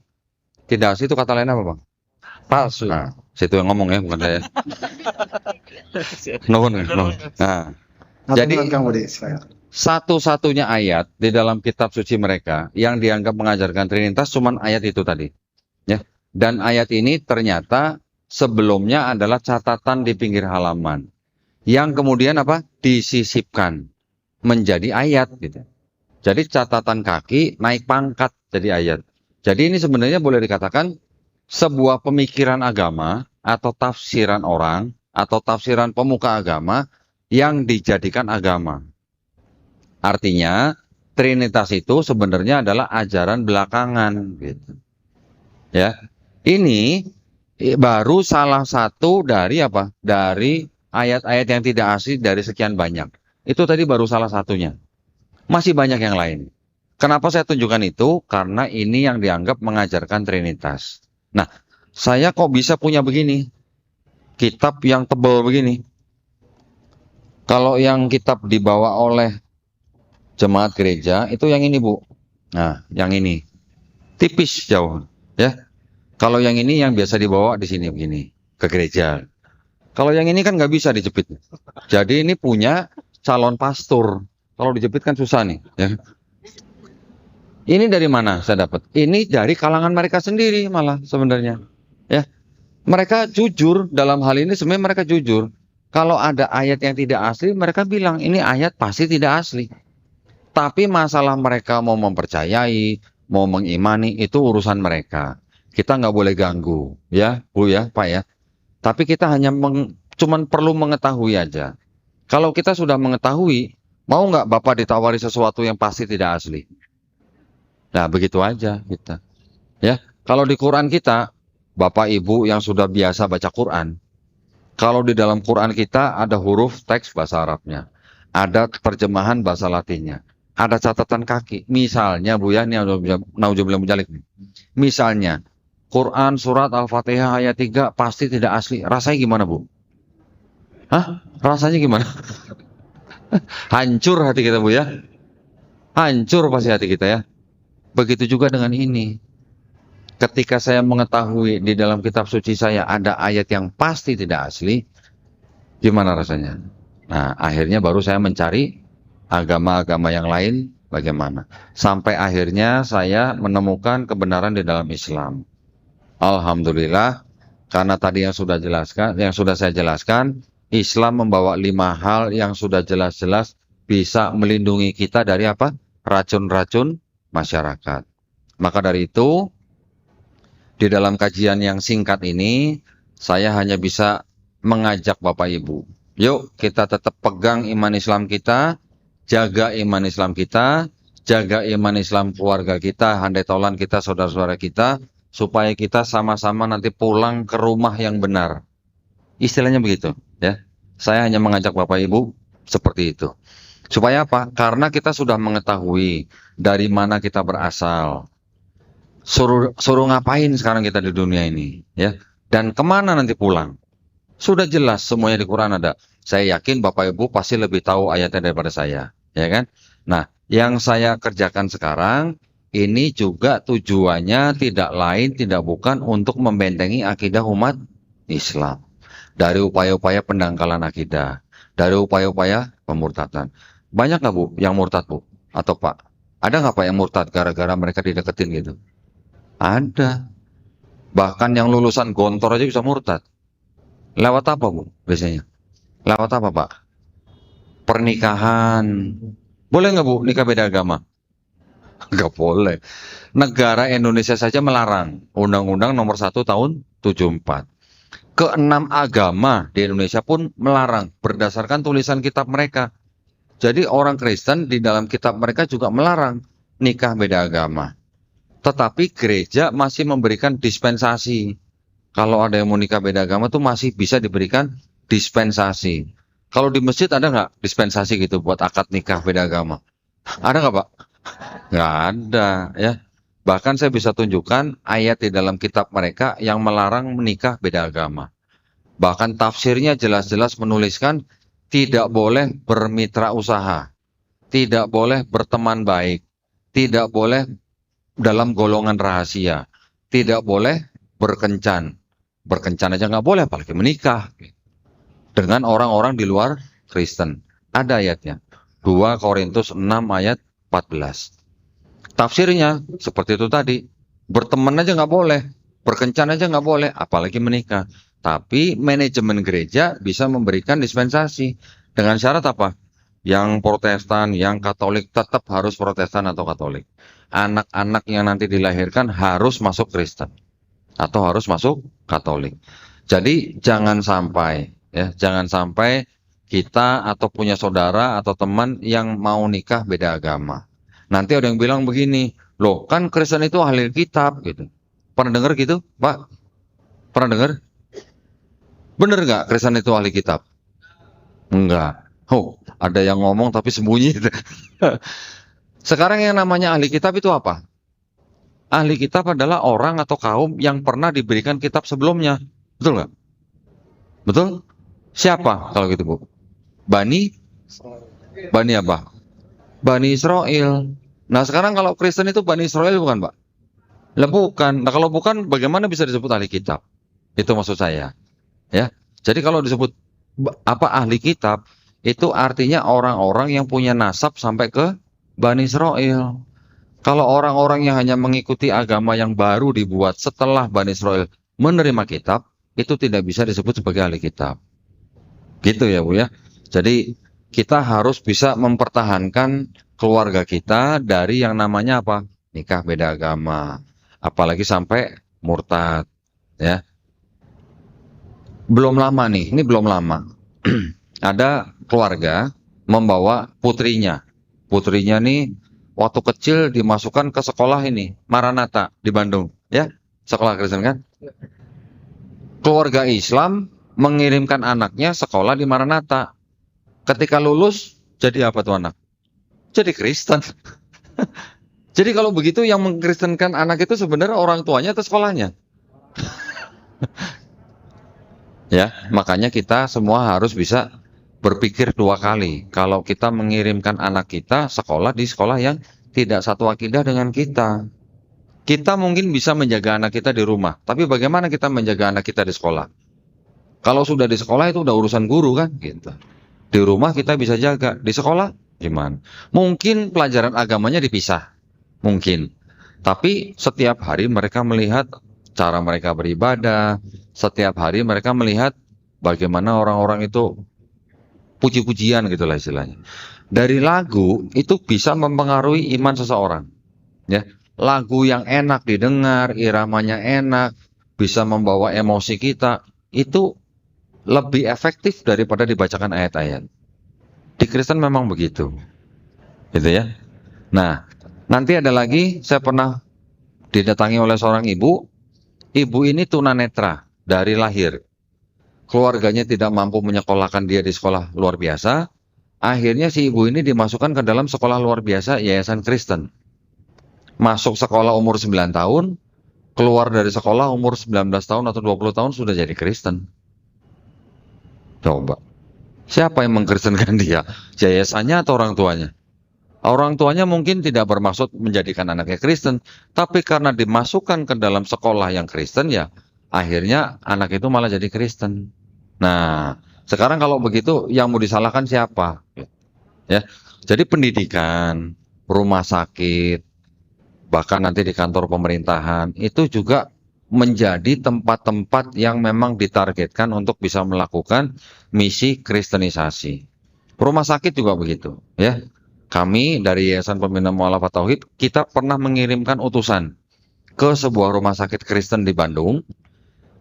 Tidak asli itu kata lain apa, Bang? Palsu. Nah, situ yang ngomong ya, bukan saya. Nuhun. Nah, jadi satu-satunya ayat di dalam kitab suci mereka yang dianggap mengajarkan Trinitas cuman ayat itu tadi. Ya. Dan ayat ini ternyata sebelumnya adalah catatan di pinggir halaman yang kemudian disisipkan menjadi ayat gitu. Jadi catatan kaki naik pangkat jadi ayat. Jadi ini sebenarnya boleh dikatakan sebuah pemikiran agama atau tafsiran orang atau tafsiran pemuka agama yang dijadikan agama. Artinya Trinitas itu sebenarnya adalah ajaran belakangan gitu. Ya. Ini baru salah satu dari Dari ayat-ayat yang tidak asli dari sekian banyak. Itu tadi baru salah satunya. Masih banyak yang lain. Kenapa saya tunjukkan itu? Karena ini yang dianggap mengajarkan Trinitas. Nah, saya kok bisa punya begini? Kitab yang tebal begini. Kalau yang kitab dibawa oleh jemaat gereja, itu yang ini, Bu. Nah, yang ini. Tipis jauh. Ya. Kalau yang ini yang biasa dibawa di sini begini. Ke gereja. Kalau yang ini kan nggak bisa dijepit. Jadi ini punya calon pastor. Kalau dijepit kan susah nih. Ya. Ini dari mana saya dapat? Ini dari kalangan mereka sendiri malah sebenarnya. Ya, mereka jujur dalam hal ini. Sebenarnya mereka jujur. Kalau ada ayat yang tidak asli, mereka bilang ini ayat pasti tidak asli. Tapi masalah mereka mau mempercayai, mau mengimani itu urusan mereka. Kita nggak boleh ganggu, ya Bu ya Pak ya. Tapi kita hanya cuman perlu mengetahui aja. Kalau kita sudah mengetahui, mau nggak Bapak ditawari sesuatu yang pasti tidak asli? Nah, begitu aja kita. Ya, kalau di Quran kita, Bapak Ibu yang sudah biasa baca Quran, kalau di dalam Quran kita ada huruf teks bahasa Arabnya, ada terjemahan bahasa Latinnya, ada catatan kaki. Misalnya Bu ya, ini naudzubillah mujalik. Misalnya Quran surat Al-Fatihah ayat 3 pasti tidak asli. Rasanya gimana, Bu? Hah? Rasanya gimana? Hancur hati kita, Bu ya. Hancur pasti hati kita ya. Begitu juga dengan ini. Ketika saya mengetahui di dalam kitab suci saya ada ayat yang pasti tidak asli, gimana rasanya? Nah, akhirnya baru saya mencari agama-agama yang lain bagaimana. Sampai akhirnya saya menemukan kebenaran di dalam Islam. Alhamdulillah, karena tadi yang sudah saya jelaskan, Islam membawa 5 hal yang sudah jelas-jelas bisa melindungi kita dari racun-racun masyarakat. Maka dari itu, di dalam kajian yang singkat ini, saya hanya bisa mengajak Bapak Ibu. Yuk kita tetap pegang iman Islam kita, jaga iman Islam kita, jaga iman Islam keluarga kita, handai taulan kita, saudara-saudara kita, supaya kita sama-sama nanti pulang ke rumah yang benar. Istilahnya begitu, ya. Saya hanya mengajak Bapak Ibu seperti itu. Supaya apa? Karena kita sudah mengetahui dari mana kita berasal. Suruh ngapain sekarang kita di dunia ini, ya? Dan kemana nanti pulang? Sudah jelas semuanya di Quran ada. Saya yakin Bapak Ibu pasti lebih tahu ayatnya daripada saya, ya kan? Nah, yang saya kerjakan sekarang ini juga tujuannya tidak lain, tidak bukan untuk membentengi akidah umat Islam. Dari upaya-upaya pendangkalan akidah. Dari upaya-upaya pemurtadan. Banyak nggak Bu yang murtad Bu? Atau Pak? Ada nggak Pak yang murtad gara-gara mereka dideketin gitu? Ada. Bahkan yang lulusan Gontor aja bisa murtad. Lewat apa Bu biasanya? Lewat apa Pak? Pernikahan. Boleh nggak Bu nikah beda agama? Nggak boleh. Negara Indonesia saja melarang. Undang-Undang nomor 1 tahun 74. Ke-6 agama di Indonesia pun melarang berdasarkan tulisan kitab mereka. Jadi orang Kristen di dalam kitab mereka juga melarang nikah beda agama. Tetapi gereja masih memberikan dispensasi. Kalau ada yang mau nikah beda agama tuh masih bisa diberikan dispensasi. Kalau di masjid ada nggak dispensasi gitu buat akad nikah beda agama? Ada nggak, Pak? Nggak ada, ya. Bahkan saya bisa tunjukkan ayat di dalam kitab mereka yang melarang menikah beda agama. Bahkan tafsirnya jelas-jelas menuliskan tidak boleh bermitra usaha, tidak boleh berteman baik, tidak boleh dalam golongan rahasia, tidak boleh berkencan. Berkencan aja nggak boleh, apalagi menikah dengan orang-orang di luar Kristen. Ada ayatnya. 2 Korintus 6 ayat 14. Tafsirnya seperti itu tadi. Berteman aja nggak boleh, berkencan aja nggak boleh, apalagi menikah. Tapi manajemen gereja bisa memberikan dispensasi. Dengan syarat apa? Yang Protestan, yang Katolik tetap harus Protestan atau Katolik. Anak-anak yang nanti dilahirkan harus masuk Kristen atau harus masuk Katolik. Jadi jangan sampai kita atau punya saudara atau teman yang mau nikah beda agama. Nanti ada yang bilang begini, loh kan Kristen itu ahli kitab gitu. Pernah dengar gitu, Pak? Pernah dengar? Bener nggak Kristen itu ahli kitab? Enggak. Oh, ada yang ngomong tapi sembunyi. Sekarang yang namanya ahli kitab itu apa? Ahli kitab adalah orang atau kaum yang pernah diberikan kitab sebelumnya. Betul nggak? Betul? Siapa kalau gitu, Bu? Bani apa? Bani Israel. Nah, sekarang kalau Kristen itu Bani Israel bukan, Pak? Lah bukan. Nah, kalau bukan bagaimana bisa disebut ahli kitab? Itu maksud saya. Ya. Jadi kalau disebut ahli kitab itu artinya orang-orang yang punya nasab sampai ke Bani Israel. Kalau orang-orang yang hanya mengikuti agama yang baru dibuat setelah Bani Israel menerima kitab, itu tidak bisa disebut sebagai ahli kitab. Gitu ya, Bu ya. Jadi kita harus bisa mempertahankan keluarga kita dari yang namanya apa? Nikah beda agama. Apalagi sampai murtad, ya. Belum lama nih, ini belum lama. Ada keluarga membawa putrinya. Putrinya nih waktu kecil dimasukkan ke sekolah ini, Maranatha di Bandung, ya. Sekolah Kristen kan? Keluarga Islam mengirimkan anaknya sekolah di Maranatha. Ketika lulus, jadi apa tuh anak? Jadi Kristen. Jadi kalau begitu yang mengkristenkan anak itu sebenarnya orang tuanya atau sekolahnya? Ya, makanya kita semua harus bisa berpikir 2 kali. Kalau kita mengirimkan anak kita sekolah di sekolah yang tidak satu akidah dengan kita. Kita mungkin bisa menjaga anak kita di rumah, tapi bagaimana kita menjaga anak kita di sekolah? Kalau sudah di sekolah itu udah urusan guru kan, gitu. Di rumah kita bisa jaga, di sekolah gimana? Mungkin pelajaran agamanya dipisah, mungkin. Tapi setiap hari mereka melihat cara mereka beribadah, setiap hari mereka melihat bagaimana orang-orang itu puji-pujian gitulah istilahnya. Dari lagu itu bisa mempengaruhi iman seseorang. Ya, lagu yang enak didengar, iramanya enak, bisa membawa emosi kita, itu lebih efektif daripada dibacakan ayat-ayat. Di Kristen memang begitu. Gitu ya. Nah, nanti ada lagi, saya pernah didatangi oleh seorang ibu. Ibu ini tunanetra dari lahir. Keluarganya tidak mampu menyekolahkan dia di sekolah luar biasa. Akhirnya si ibu ini dimasukkan ke dalam sekolah luar biasa Yayasan Kristen. Masuk sekolah umur 9 tahun, keluar dari sekolah umur 19 tahun atau 20 tahun sudah jadi Kristen. Coba. Siapa yang mengkristenkan dia? Yayasannya atau orang tuanya? Orang tuanya mungkin tidak bermaksud menjadikan anaknya Kristen, tapi karena dimasukkan ke dalam sekolah yang Kristen ya, akhirnya anak itu malah jadi Kristen. Nah, sekarang kalau begitu yang mau disalahkan siapa? Ya, jadi pendidikan, rumah sakit, bahkan nanti di kantor pemerintahan itu juga menjadi tempat-tempat yang memang ditargetkan untuk bisa melakukan misi kristenisasi. Rumah sakit juga begitu, ya. Kami dari Yayasan Pembina Mu'alafah Tauhid, kita pernah mengirimkan utusan ke sebuah rumah sakit Kristen di Bandung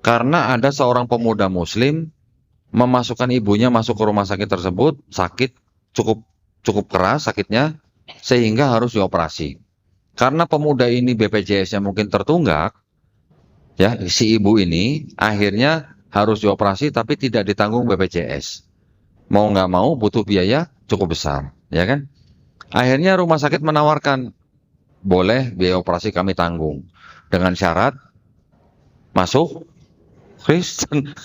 karena ada seorang pemuda Muslim memasukkan ibunya masuk ke rumah sakit tersebut, sakit cukup cukup keras sakitnya sehingga harus dioperasi. Karena pemuda ini BPJS-nya mungkin tertunggak, ya si ibu ini akhirnya harus dioperasi tapi tidak ditanggung BPJS. Mau nggak mau butuh biaya cukup besar, ya kan? Akhirnya rumah sakit menawarkan, boleh biaya operasi kami tanggung dengan syarat masuk Kristen.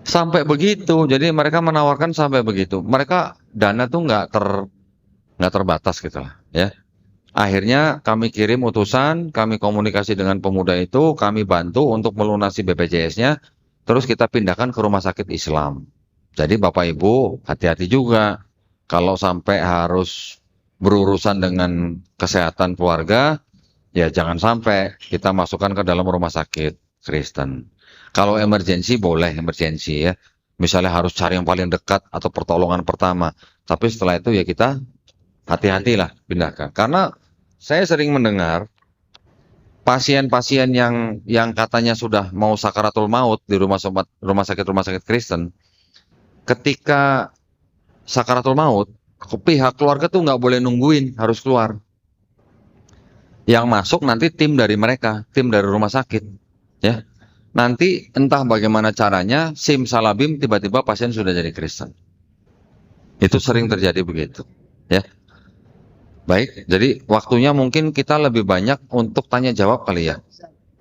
Sampai begitu, jadi mereka menawarkan sampai begitu. Mereka dana tuh nggak terbatas gitu lah, ya. Akhirnya kami kirim utusan, kami komunikasi dengan pemuda itu, kami bantu untuk melunasi BPJS-nya, terus kita pindahkan ke rumah sakit Islam. Jadi Bapak Ibu hati-hati juga kalau sampai harus berurusan dengan kesehatan keluarga, ya jangan sampai kita masukkan ke dalam rumah sakit Kristen. Kalau emergensi boleh emergensi ya, misalnya harus cari yang paling dekat atau pertolongan pertama. Tapi setelah itu ya kita hati-hatilah pindahkan. Karena saya sering mendengar pasien-pasien yang katanya sudah mau sakaratul maut di rumah sakit Kristen, ketika sakaratul maut, pihak keluarga tuh nggak boleh nungguin, harus keluar. Yang masuk nanti tim dari mereka, tim dari rumah sakit, ya. Nanti entah bagaimana caranya, simsalabim tiba-tiba pasien sudah jadi Kristen. Itu sering terjadi begitu, ya. Baik, jadi waktunya mungkin kita lebih banyak untuk tanya jawab kali ya.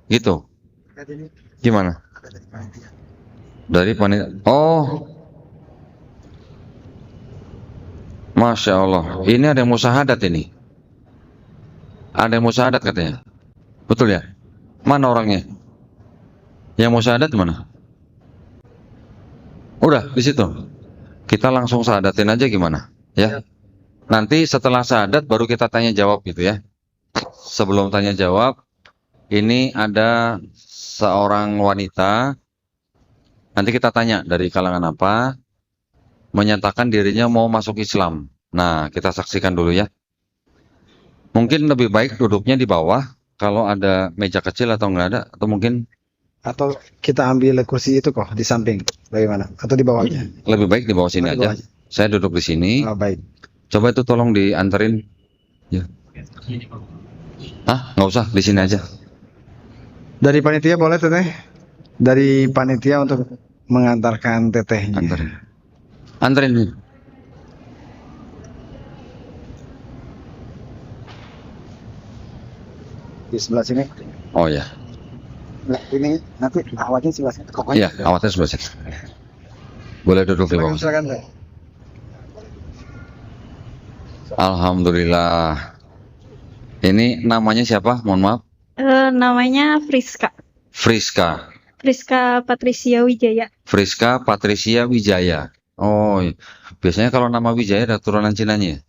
Gitu. Gimana? Dari panitia. Oh. Masya Allah. Ini ada yang mau syahadat ini. Ada yang mau syahadat katanya. Betul ya? Mana orangnya? Yang mau syahadat mana? Udah di situ. Kita langsung syahadatin aja gimana? Ya. Nanti setelah syahadat baru kita tanya jawab gitu ya. Sebelum tanya jawab, ini ada seorang wanita. Nanti kita tanya dari kalangan apa, menyatakan dirinya mau masuk Islam. Nah, kita saksikan dulu ya. Mungkin lebih baik duduknya di bawah, kalau ada meja kecil atau nggak ada, atau mungkin kita ambil kursi itu kok di samping, bagaimana? Atau di bawahnya? lebih baik di bawah sini aja. Saya duduk di sini. Oh, baik. Coba itu tolong dianterin. Ya. Nggak usah, di sini aja. Dari panitia boleh teteh? Dari panitia untuk mengantarkan tetehnya. Anterin. Di sebelah sini. Oh ya. Nah, ini nanti awatnya sebelah sini. Iya, awatnya sebelah sini. Boleh duduk di bawah. Silakan, Teh. Alhamdulillah. Ini namanya siapa? Mohon maaf. Namanya Friska. Friska. Friska Patricia Wijaya. Friska Patricia Wijaya. Oh, biasanya kalau nama Wijaya ada turunan Cinanya.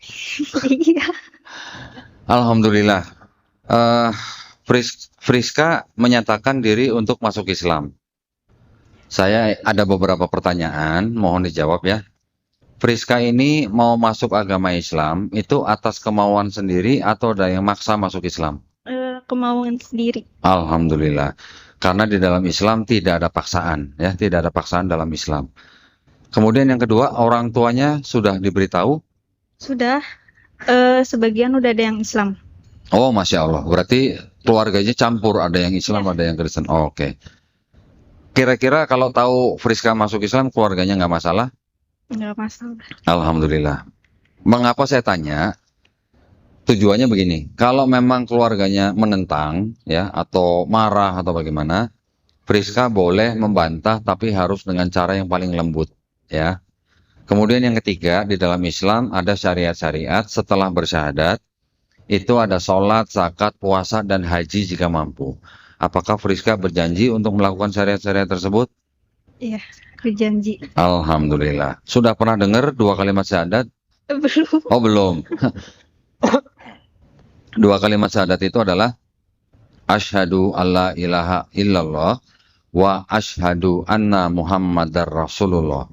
Iya. Alhamdulillah. Friska menyatakan diri untuk masuk Islam. Saya ada beberapa pertanyaan, mohon dijawab ya. Friska ini mau masuk agama Islam itu atas kemauan sendiri atau ada yang maksa masuk Islam? Kemauan sendiri. Alhamdulillah. Karena di dalam Islam tidak ada paksaan, ya, tidak ada paksaan dalam Islam. Kemudian yang kedua, orang tuanya sudah diberitahu? Sudah. Sebagian udah ada yang Islam. Oh, Masya Allah. Berarti keluarganya campur, ada yang Islam, ada yang Kristen. Oh, oke. Kira-kira kalau tahu Friska masuk Islam, keluarganya nggak masalah? Nggak masalah. Alhamdulillah. Mengapa saya tanya? Tujuannya begini, kalau memang keluarganya menentang, ya, atau marah atau bagaimana, Friska boleh membantah, tapi harus dengan cara yang paling lembut, ya. Kemudian yang ketiga, di dalam Islam ada syariat-syariat setelah bersyahadat, itu ada sholat, zakat, puasa, dan haji jika mampu. Apakah Friska berjanji untuk melakukan syariat-syariat tersebut? Iya, berjanji. Alhamdulillah. Sudah pernah dengar 2 kalimat syahadat? Belum. Oh, belum. 2 kalimat syahadat itu adalah asyhadu alla ilaha illallah wa asyhadu anna Muhammadar Rasulullah.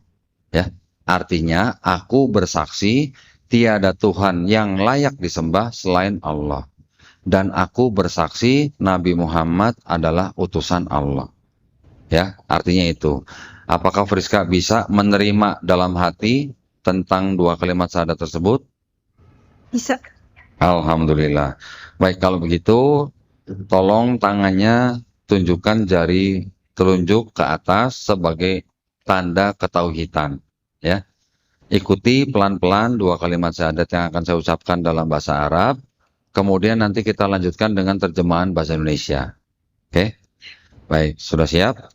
Ya, artinya aku bersaksi tiada Tuhan yang layak disembah selain Allah. Dan aku bersaksi Nabi Muhammad adalah utusan Allah. Ya, artinya itu. Apakah Friska bisa menerima dalam hati tentang dua kalimat syahadat tersebut? Bisa. Alhamdulillah. Baik, kalau begitu tolong tangannya tunjukkan jari telunjuk ke atas sebagai tanda ketauhidan, ya. Ikuti pelan-pelan dua kalimat syahadat yang akan saya ucapkan dalam bahasa Arab. Kemudian nanti kita lanjutkan dengan terjemahan bahasa Indonesia. Oke? Baik, sudah siap?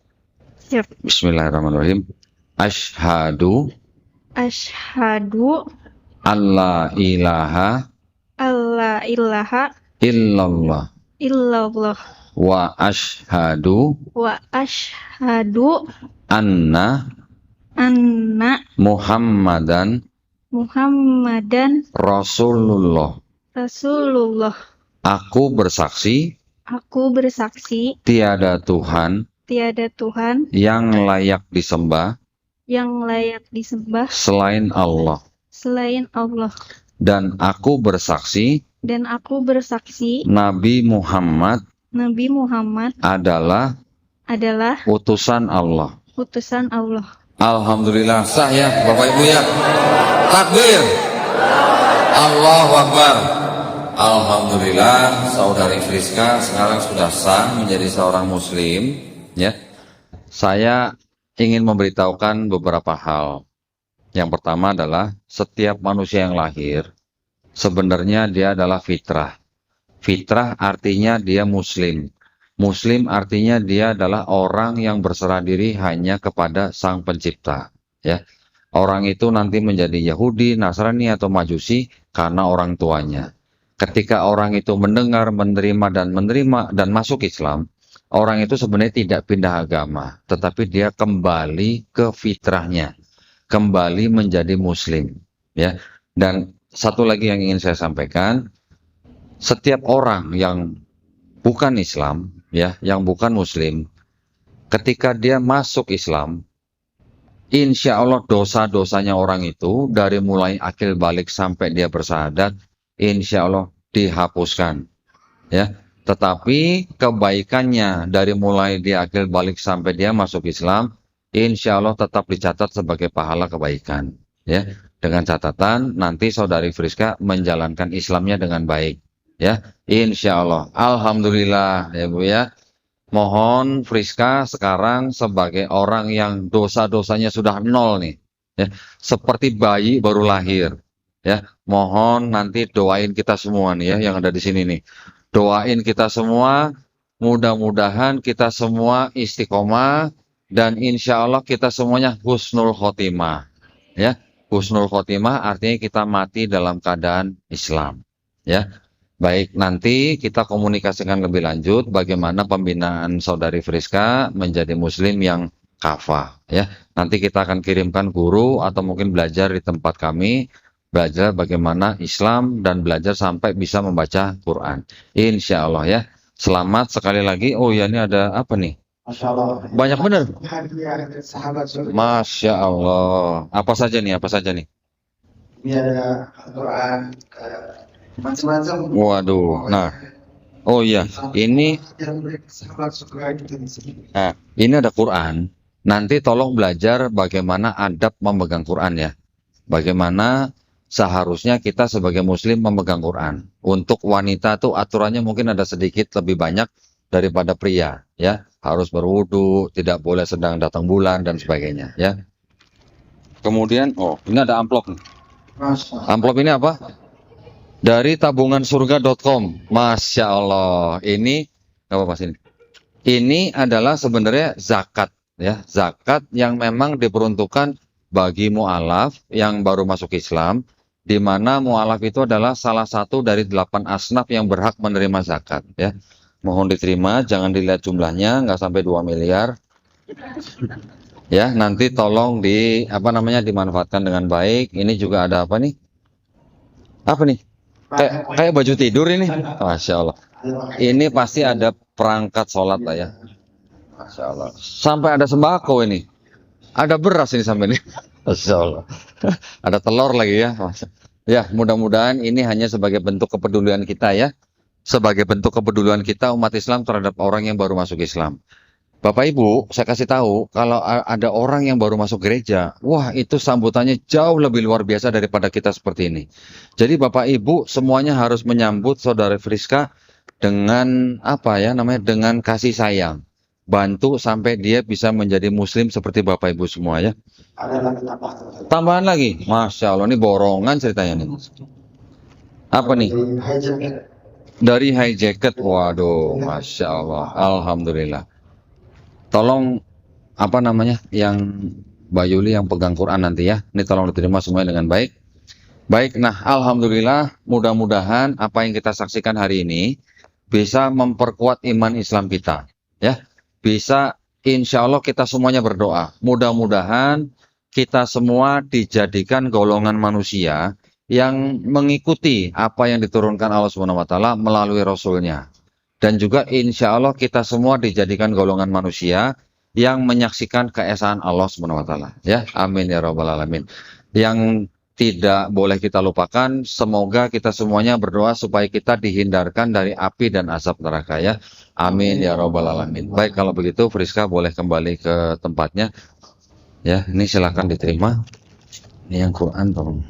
Siap. Bismillahirrahmanirrahim. Asyhadu Asyhadu alla ilaha alla ilaha illallah illallah wa asyhadu wa asyhadu anna anna Muhammadan Muhammadan Rasulullah. Rasulullah. Aku bersaksi Aku bersaksi tiada Tuhan tiada Tuhan yang layak disembah yang layak disembah selain Allah. selain Allah. Dan aku bersaksi Dan aku bersaksi Nabi Muhammad Nabi Muhammad adalah adalah utusan Allah. utusan Allah. Alhamdulillah, sah ya Bapak Ibu ya. Takbir. Allahu Akbar. Alhamdulillah, saudari Friska sekarang sudah sah menjadi seorang muslim, ya. Saya ingin memberitahukan beberapa hal. Yang pertama adalah setiap manusia yang lahir sebenarnya dia adalah fitrah. Fitrah artinya dia muslim. Muslim artinya dia adalah orang yang berserah diri hanya kepada Sang Pencipta, ya. Orang itu nanti menjadi Yahudi, Nasrani atau Majusi karena orang tuanya. Ketika orang itu mendengar, menerima dan masuk Islam, orang itu sebenarnya tidak pindah agama, tetapi dia kembali ke fitrahnya, kembali menjadi muslim, ya. Dan satu lagi yang ingin saya sampaikan, setiap orang yang bukan Islam, ya, yang bukan muslim, ketika dia masuk Islam, insya Allah dosa-dosanya orang itu dari mulai akil balik sampai dia bersyahadat, insya Allah dihapuskan, ya. Tetapi kebaikannya dari mulai dia akil balik sampai dia masuk Islam, insya Allah tetap dicatat sebagai pahala kebaikan, ya. Dengan catatan nanti saudari Friska menjalankan Islamnya dengan baik, ya. Insya Allah. Alhamdulillah, ya Bu ya. Mohon Friska sekarang sebagai orang yang dosa-dosanya sudah nol nih, ya, seperti bayi baru lahir, ya. Mohon nanti doain kita semua nih ya, yang ada di sini nih. Doain kita semua, mudah-mudahan kita semua istiqomah dan insya Allah kita semuanya husnul khotimah, ya. Husnul khotimah artinya kita mati dalam keadaan Islam, ya. Baik, nanti kita komunikasikan lebih lanjut bagaimana pembinaan saudari Friska menjadi muslim yang kafah, ya. Nanti kita akan kirimkan guru atau mungkin belajar di tempat kami, belajar bagaimana Islam dan belajar sampai bisa membaca Quran. Insya Allah ya. Selamat sekali lagi. Oh ya, ini ada apa nih? Masya Allah. Banyak benar. Hadiah sahabat surga. Masya Allah. Apa saja nih? Apa saja nih? Ini ada Al-Quran, macam-macam. Waduh. Nah, oh iya, ini. Yang sahabat surga itu di sini. Nah, ini ada Quran. Nanti tolong belajar bagaimana adab memegang Quran ya. Bagaimana seharusnya kita sebagai muslim memegang Quran. Untuk wanita tuh aturannya mungkin ada sedikit lebih banyak daripada pria, ya. Harus berwudu, tidak boleh sedang datang bulan dan sebagainya, ya. Kemudian, oh, ini ada amplop. Amplop ini apa? Dari tabungansurga.com. Masya Allah. Ini apa Mas ini? Ini adalah sebenarnya zakat, ya. Zakat yang memang diperuntukkan bagi mu'alaf yang baru masuk Islam, di mana mu'alaf itu adalah salah satu dari 8 asnaf yang berhak menerima zakat, ya. Mohon diterima, jangan dilihat jumlahnya, nggak sampai 2 miliar. Ya, nanti tolong dimanfaatkan dengan baik. Ini juga ada apa nih? Apa nih? Kayak baju tidur ini. Masya Allah. Ini pasti ada perangkat sholat lah ya. Masya Allah. Sampai ada sembako ini. Ada beras ini sampai ini. Masya Allah. Ada telur lagi ya. Ya, mudah-mudahan ini hanya sebagai bentuk kepedulian kita ya. Sebagai bentuk kepedulian kita umat Islam terhadap orang yang baru masuk Islam. Bapak Ibu, saya kasih tahu, kalau ada orang yang baru masuk gereja, wah itu sambutannya jauh lebih luar biasa daripada kita seperti ini. Jadi Bapak Ibu semuanya harus menyambut Saudara Friska dengan apa ya namanya, dengan kasih sayang. Bantu sampai dia bisa menjadi Muslim seperti Bapak Ibu semua ya. Ada lagi Tambahan lagi, Masya Allah, ini borongan ceritanya nih. Apa nih? Dari Hijacket, waduh, Masya Allah, Alhamdulillah. Tolong apa namanya yang Mbak Yuli yang pegang Quran nanti ya. Ini tolong diterima semuanya dengan baik. Baik, nah alhamdulillah mudah-mudahan apa yang kita saksikan hari ini bisa memperkuat iman Islam kita ya. Bisa insya Allah kita semuanya berdoa. Mudah-mudahan kita semua dijadikan golongan manusia yang mengikuti apa yang diturunkan Allah Subhanahu wa taala melalui Rasulnya. Dan juga insya Allah kita semua dijadikan golongan manusia yang menyaksikan keesaan Allah Subhanahu wa taala. Ya, amin ya rabbal alamin. Yang tidak boleh kita lupakan, semoga kita semuanya berdoa supaya kita dihindarkan dari api dan asap neraka ya. Amin ya rabbal alamin. Baik, kalau begitu Friska boleh kembali ke tempatnya. Ya, ini silakan diterima. Ini yang Quran tolong.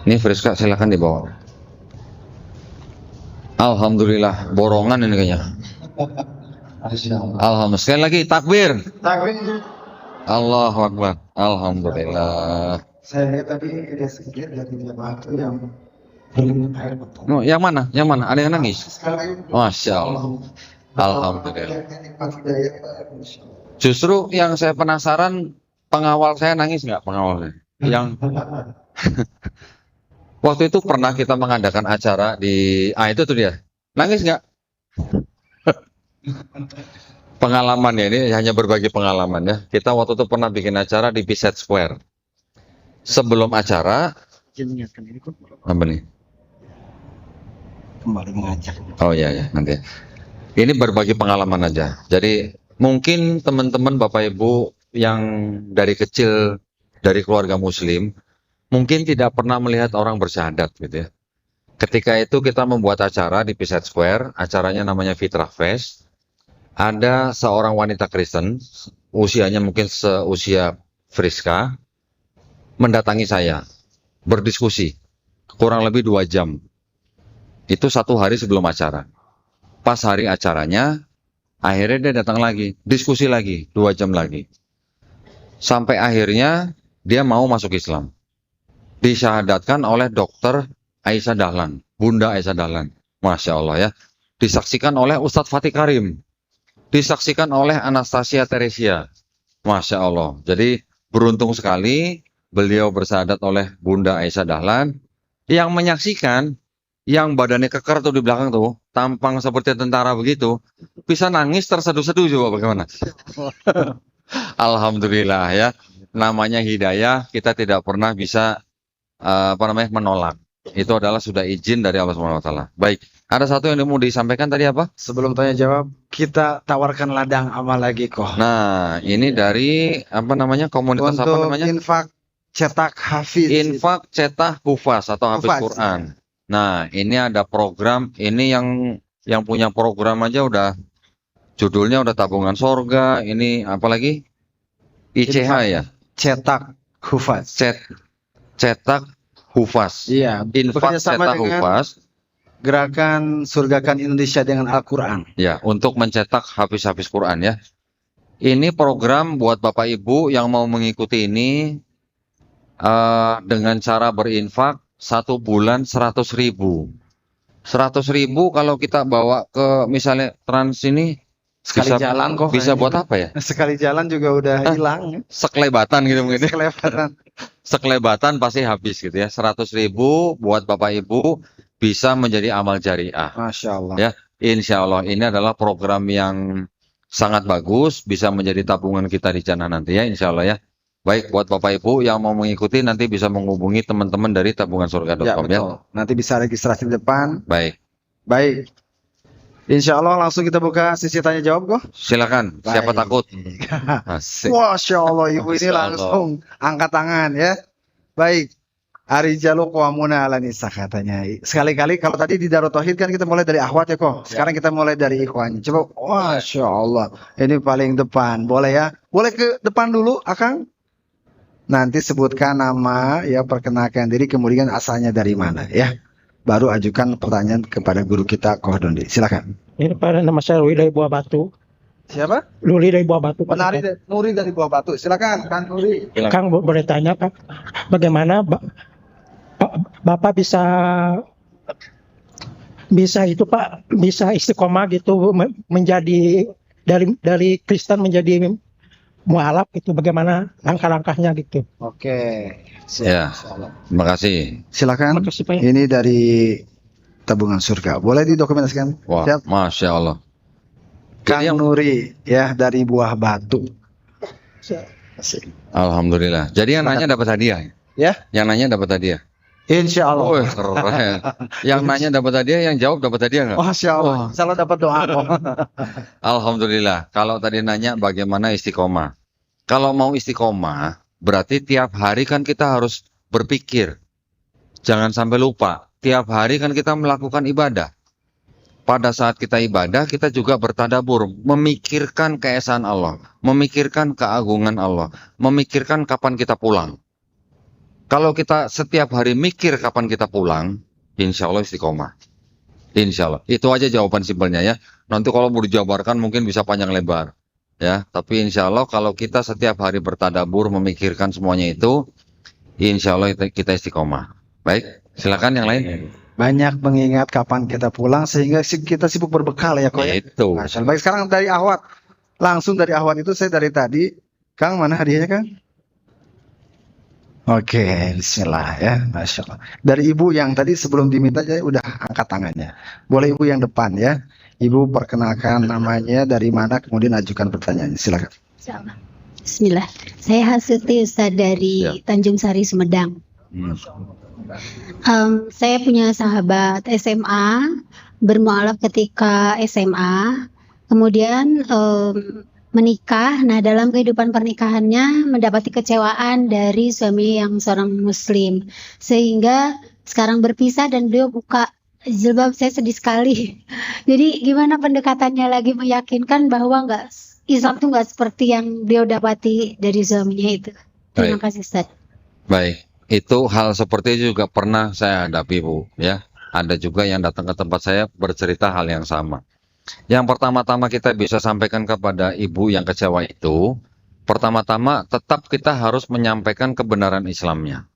Ini Friska silakan dibawa. Alhamdulillah, borongan ini kayaknya. Alhamdulillah. Sekali lagi takbir. Takbir. Allahu Akbar. Alhamdulillah. Saya lihat tadi ada sedikit dari jemaah itu yang berminum air betul. Oh, yang mana? Yang mana? Ada yang nangis? Sekarang Masya Allah. Alhamdulillah. Justru yang saya penasaran, pengawal saya nangis nggak pengawalnya? Yang waktu itu pernah kita mengadakan acara di, itu tuh dia. Nangis nggak? Pengalaman ya, ini hanya berbagi pengalaman ya. Kita waktu itu pernah bikin acara di Piset Square. Sebelum acara, apa nih? Kembali mengajak. Oh iya ya, nanti. Ini berbagi pengalaman aja. Jadi mungkin teman-teman Bapak Ibu yang dari kecil dari keluarga Muslim mungkin tidak pernah melihat orang bersyahadat gitu ya. Ketika itu kita membuat acara di Piset Square, acaranya namanya Fitrah Fest. Ada seorang wanita Kristen, usianya mungkin seusia Friska, mendatangi saya, berdiskusi, kurang lebih 2 jam. Itu 1 hari sebelum acara. Pas hari acaranya, akhirnya dia datang lagi, diskusi lagi, 2 jam lagi. Sampai akhirnya dia mau masuk Islam. Disyahadatkan oleh Dr. Aisyah Dahlan, Bunda Aisyah Dahlan. Masya Allah ya. Disaksikan oleh Ustadz Fatih Karim. Disaksikan oleh Anastasia Teresia. Masya Allah. Jadi beruntung sekali beliau bersyahadat oleh Bunda Aisyah Dahlan. Yang menyaksikan, yang badannya keker tuh di belakang tuh, tampang seperti tentara begitu, bisa nangis terseduh-seduh coba bagaimana? Alhamdulillah ya. Namanya hidayah, kita tidak pernah bisa menolak. Itu adalah sudah izin dari Allah SWT. Baik, ada satu yang mau disampaikan tadi apa? Sebelum tanya jawab, kita tawarkan ladang amal lagi kok. Nah, ini dari komunitas Untuk apa namanya? infak cetak hafiz. Infak cetak hufaz atau hafiz Hufaz. Quran. Nah, ini ada program, ini yang punya program aja udah judulnya udah tabungan sorga, ini apalagi? ICH ya? Cetak hufaz. Cetak hufaz. Iya, Infak bekerja sama cetak dengan hufaz. Gerakan Surgakan Indonesia dengan Al-Quran. Ya, untuk mencetak hafiz-hafiz Quran ya. Ini program buat Bapak Ibu yang mau mengikuti ini dengan cara berinfak 1 bulan 100.000. 100.000 kalau kita bawa ke misalnya Trans ini Sekali jalan kok. bisa buat apa ya? Sekali jalan juga udah hilang. Sekelebatan gitu mungkin. Kelewatan. Sekelebatan pasti habis gitu ya. 100.000 buat Bapak Ibu bisa menjadi amal jariah. Masya Allah. Ya, insya Allah ini adalah program yang sangat bagus, bisa menjadi tabungan kita di sana nanti ya, insya Allah ya. Baik, buat Bapak Ibu yang mau mengikuti nanti bisa menghubungi teman-teman dari tabungansurga.com Ya, ya. betul. Nanti bisa registrasi di depan. Baik, Baik. Insya Allah langsung kita buka sesi tanya jawab kok. silakan. Siapa Baik. takut? Asik. Masya Allah, Ibu ini Masya Allah. langsung angkat tangan ya. Baik. Arijalu qawamuna ala nisa katanya. Sekali-kali kalau tadi di Darut Tauhid kan kita mulai dari akhwat ya kok. Sekarang kita mulai dari ikhwan. Coba, Masya Allah. Ini paling depan. Boleh ya? Boleh ke depan dulu, Akang? Nanti sebutkan nama, ya perkenalkan diri, kemudian asalnya dari mana ya. Baru ajukan pertanyaan kepada guru kita, Koh Dondi. Silakan. Ini pada nama saya Ruli dari Buah Batu. Siapa? Luli dari Buah Batu. Pak. Nuri dari Buah Batu. Silakan, Kang Nuri. Kang boleh tanya Pak, bagaimana Bapak bisa itu Pak, bisa istiqomah gitu menjadi dari Kristen menjadi mualaf itu, bagaimana langkah-langkahnya gitu. Oke. Ya, terima kasih. Silakan. Terima kasih, Pak. Ini dari Tabungan Surga. Boleh didokumentasikan? Wah, Siap. Masya Allah. Kang Nuri ya dari Buah Batu. Alhamdulillah. Jadi yang nanya dapat hadiah. Ya. Yang nanya dapat hadiah. Insya Allah. Oh, keren. Yang nanya dapat hadiah, yang jawab dapat hadiah nggak? Masya Allah. Salah dapat doa kok. Alhamdulillah. Kalau tadi nanya bagaimana istiqomah. Kalau mau istiqomah, berarti tiap hari kan kita harus berpikir. Jangan sampai lupa. Tiap hari kan kita melakukan ibadah. Pada saat kita ibadah, kita juga bertadabur, memikirkan keesaan Allah, memikirkan keagungan Allah, memikirkan kapan kita pulang. Kalau kita setiap hari mikir kapan kita pulang, insya Allah istiqomah. Insya Allah. Itu aja jawaban simpelnya ya. Nanti kalau mau dijabarkan mungkin bisa panjang lebar. Ya, tapi insya Allah kalau kita setiap hari bertadabur, memikirkan semuanya itu, insya Allah kita istiqomah. Baik, silakan yang lain. Banyak mengingat kapan kita pulang sehingga kita sibuk berbekal ya kok ya. Itu. Masya Allah. Baik, sekarang dari Ahwat. Langsung dari Ahwat itu saya dari tadi. Kang, mana hadiahnya Kang? Oke, bismillah ya. Masya Allah. Dari Ibu yang tadi sebelum diminta aja udah angkat tangannya. Boleh Ibu yang depan ya. Ibu perkenalkan namanya, dari mana, kemudian ajukan pertanyaannya. Silakan. Bismillah. Saya Hasuti Ustaz dari Tanjung Sari, Sumedang. Saya punya sahabat SMA, bermualaf ketika SMA, kemudian menikah. Nah, dalam kehidupan pernikahannya mendapati kecewaan dari suami yang seorang Muslim, sehingga sekarang berpisah dan beliau buka jilbab. Saya sedih sekali. Jadi gimana pendekatannya lagi meyakinkan bahwa Islam itu nggak seperti yang beliau dapati dari suaminya itu. Terima kasih Ustaz. Baik. Itu hal seperti itu juga pernah saya hadapi Bu ya. Ada juga yang datang ke tempat saya bercerita hal yang sama. Yang pertama-tama kita bisa sampaikan kepada ibu yang kecewa itu, pertama-tama tetap kita harus menyampaikan kebenaran Islamnya.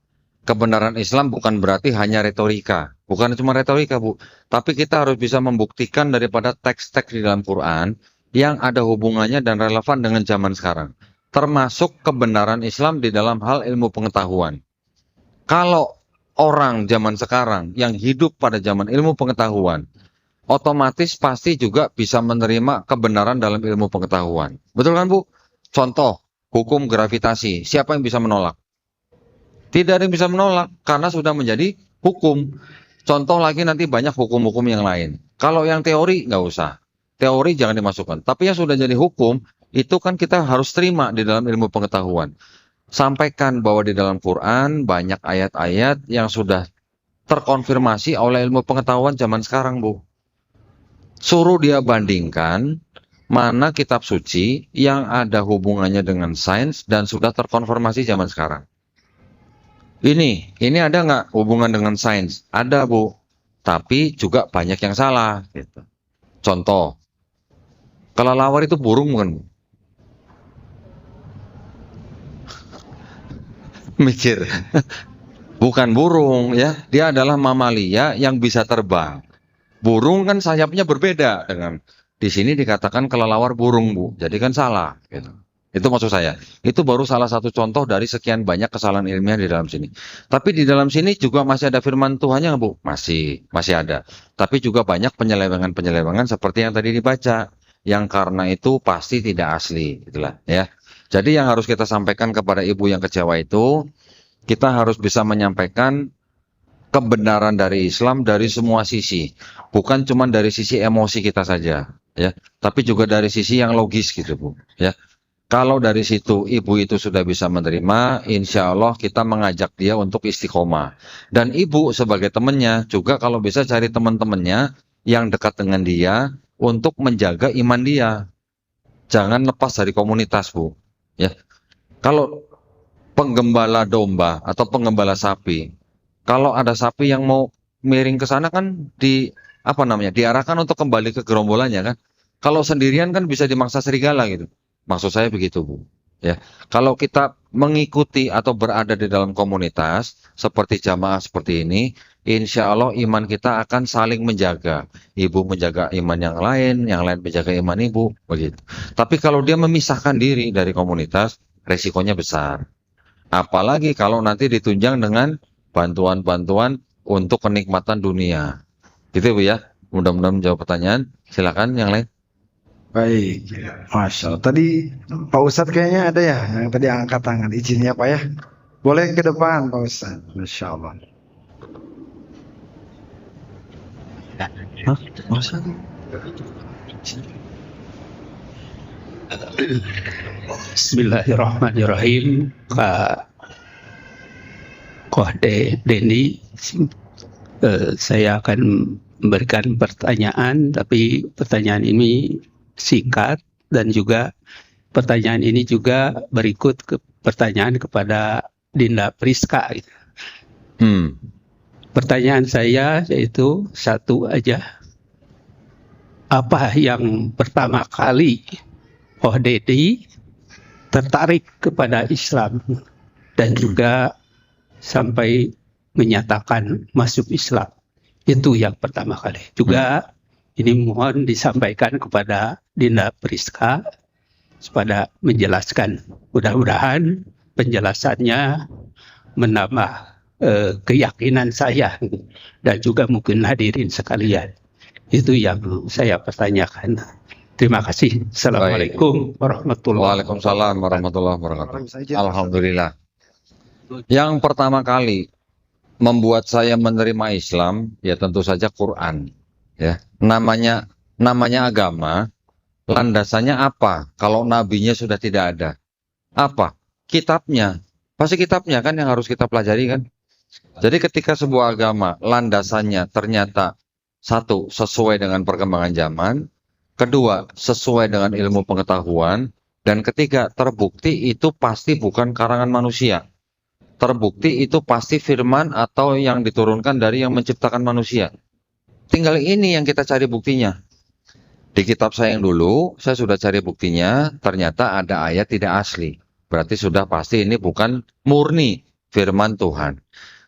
Kebenaran Islam bukan berarti hanya retorika, bukan cuma retorika Bu, tapi kita harus bisa membuktikan daripada teks-teks di dalam Quran yang ada hubungannya dan relevan dengan zaman sekarang. Termasuk kebenaran Islam di dalam hal ilmu pengetahuan. Kalau orang zaman sekarang yang hidup pada zaman ilmu pengetahuan, otomatis pasti juga bisa menerima kebenaran dalam ilmu pengetahuan. Betul kan Bu? Contoh, hukum gravitasi. Siapa yang bisa menolak? Tidak ada yang bisa menolak, karena sudah menjadi hukum. Contoh lagi nanti banyak hukum-hukum yang lain. Kalau yang teori nggak usah. Teori jangan dimasukkan. Tapi yang sudah jadi hukum, itu kan kita harus terima di dalam ilmu pengetahuan. Sampaikan bahwa di dalam Quran banyak ayat-ayat yang sudah terkonfirmasi oleh ilmu pengetahuan zaman sekarang Bu. Suruh dia bandingkan mana kitab suci yang ada hubungannya dengan sains dan sudah terkonfirmasi zaman sekarang. Ini ada nggak hubungan dengan sains? Ada Bu, tapi juga banyak yang salah. Gitu. Contoh, kelelawar itu burung bukan Bu? Mikir, bukan burung ya, dia adalah mamalia yang bisa terbang. Burung kan sayapnya berbeda dengan di sini dikatakan kelelawar burung Bu, jadi kan salah. Gitu. Itu maksud saya. Itu baru salah satu contoh dari sekian banyak kesalahan ilmiah di dalam sini. Tapi di dalam sini juga masih ada firman Tuhannya Bu, masih ada. Tapi juga banyak penyelewengan seperti yang tadi dibaca, yang karena itu pasti tidak asli, gitulah ya. Jadi yang harus kita sampaikan kepada ibu yang kecewa itu, kita harus bisa menyampaikan kebenaran dari Islam dari semua sisi. Bukan cuma dari sisi emosi kita saja, ya, tapi juga dari sisi yang logis gitu Bu, ya. Kalau dari situ ibu itu sudah bisa menerima, insya Allah kita mengajak dia untuk istiqomah. Dan ibu sebagai temannya juga kalau bisa cari teman-temannya yang dekat dengan dia untuk menjaga iman dia. Jangan lepas dari komunitas, Bu. Ya. Kalau penggembala domba atau penggembala sapi, kalau ada sapi yang mau miring ke sana kan diarahkan untuk kembali ke gerombolannya kan. Kalau sendirian kan bisa dimangsa serigala gitu. Maksud saya begitu, Bu. Ya, kalau kita mengikuti atau berada di dalam komunitas seperti jamaah seperti ini, insya Allah iman kita akan saling menjaga. Ibu menjaga iman yang lain menjaga iman ibu, begitu. Tapi kalau dia memisahkan diri dari komunitas, resikonya besar. Apalagi kalau nanti ditunjang dengan bantuan-bantuan untuk kenikmatan dunia. Gitu, Bu ya. Mudah-mudahan menjawab pertanyaan. Silakan yang lain. Baik, Masya Allah. Tadi Pak Ustadz kayaknya ada ya yang tadi angkat tangan. Izinnya Pak ya. Boleh ke depan Pak Ustadz. Masya Allah. Hah? Masa? Bismillahirrahmanirrahim. Pak Deni, saya akan memberikan pertanyaan, tapi pertanyaan ini singkat dan juga pertanyaan ini juga berikut ke pertanyaan kepada Dinda Priska. Pertanyaan saya yaitu satu aja. Apa yang pertama kali Deni tertarik kepada Islam dan juga sampai menyatakan masuk Islam? Itu yang pertama kali. Juga ini mohon disampaikan kepada Dinda Priska supaya menjelaskan. Mudah-mudahan penjelasannya menambah keyakinan saya dan juga mungkin hadirin sekalian. Itu yang saya pertanyakan. Terima kasih. Assalamualaikum warahmatullahi wabarakatuh. Waalaikumsalam warahmatullahi wabarakatuh. Alhamdulillah. Yang pertama kali membuat saya menerima Islam, ya tentu saja Quran. Ya, namanya agama, landasannya apa? Kalau nabinya sudah tidak ada, apa? Kitabnya, pasti kitabnya kan yang harus kita pelajari kan. Jadi ketika sebuah agama landasannya ternyata satu sesuai dengan perkembangan zaman, kedua sesuai dengan ilmu pengetahuan, dan ketiga terbukti itu pasti bukan karangan manusia. Terbukti itu pasti firman atau yang diturunkan dari yang menciptakan manusia. Tinggal ini yang kita cari buktinya. Di kitab saya yang dulu, saya sudah cari buktinya, ternyata ada ayat tidak asli. Berarti sudah pasti ini bukan murni firman Tuhan.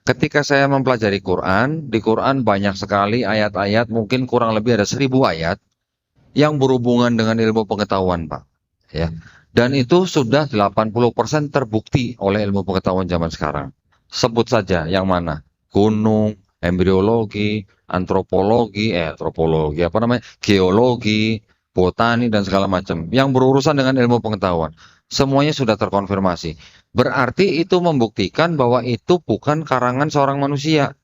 Ketika saya mempelajari Quran, di Quran banyak sekali ayat-ayat, mungkin kurang lebih ada 1000 ayat yang berhubungan dengan ilmu pengetahuan, Pak. Ya. Dan itu sudah 80% terbukti oleh ilmu pengetahuan zaman sekarang. Sebut saja yang mana? Gunung, embriologi, geologi, botani dan segala macam yang berurusan dengan ilmu pengetahuan. Semuanya sudah terkonfirmasi. Berarti itu membuktikan bahwa itu bukan karangan seorang manusia.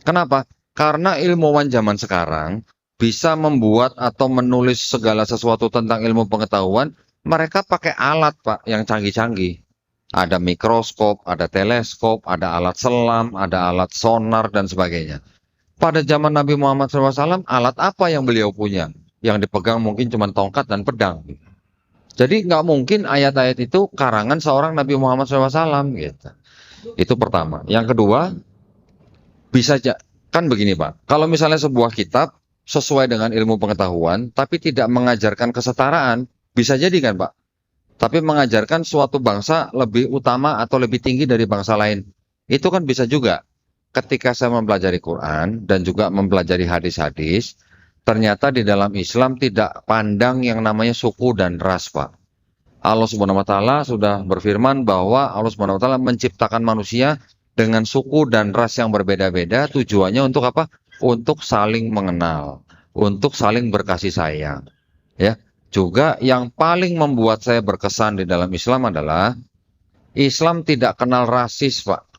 Kenapa? Karena ilmuwan zaman sekarang bisa membuat atau menulis segala sesuatu tentang ilmu pengetahuan, mereka pakai alat, Pak, yang canggih-canggih. Ada mikroskop, ada teleskop, ada alat selam, ada alat sonar, dan sebagainya. Pada zaman Nabi Muhammad SAW, alat apa yang beliau punya? Yang dipegang mungkin cuma tongkat dan pedang. Jadi nggak mungkin ayat-ayat itu karangan seorang Nabi Muhammad SAW. Gitu. Itu pertama. Yang kedua, bisa kan begini, Pak. Kalau misalnya sebuah kitab sesuai dengan ilmu pengetahuan, tapi tidak mengajarkan kesetaraan, bisa jadi kan, Pak? Tapi mengajarkan suatu bangsa lebih utama atau lebih tinggi dari bangsa lain. Itu kan bisa juga. Ketika saya mempelajari Quran dan juga mempelajari hadis-hadis, ternyata di dalam Islam tidak pandang yang namanya suku dan ras, Pak. Allah Subhanahu wa taala sudah berfirman bahwa Allah Subhanahu wa taala menciptakan manusia dengan suku dan ras yang berbeda-beda, tujuannya untuk apa? Untuk saling mengenal, untuk saling berkasih sayang. Ya. Juga yang paling membuat saya berkesan di dalam Islam adalah Islam tidak kenal rasis, Pak.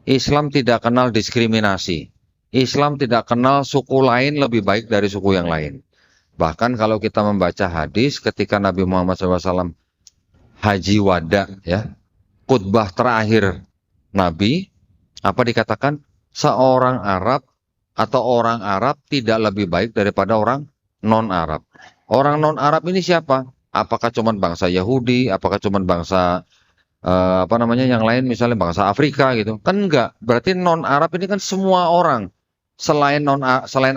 Islam tidak kenal diskriminasi. Islam tidak kenal suku lain lebih baik dari suku yang lain. Bahkan kalau kita membaca hadis ketika Nabi Muhammad SAW haji wada ya, khutbah terakhir Nabi, apa dikatakan? Seorang Arab atau orang Arab tidak lebih baik daripada orang non-Arab. Orang non-Arab ini siapa? Apakah cuma bangsa Yahudi? Apakah cuma bangsa yang lain, misalnya bangsa Afrika gitu? Kan enggak. Berarti non-Arab ini kan semua orang selain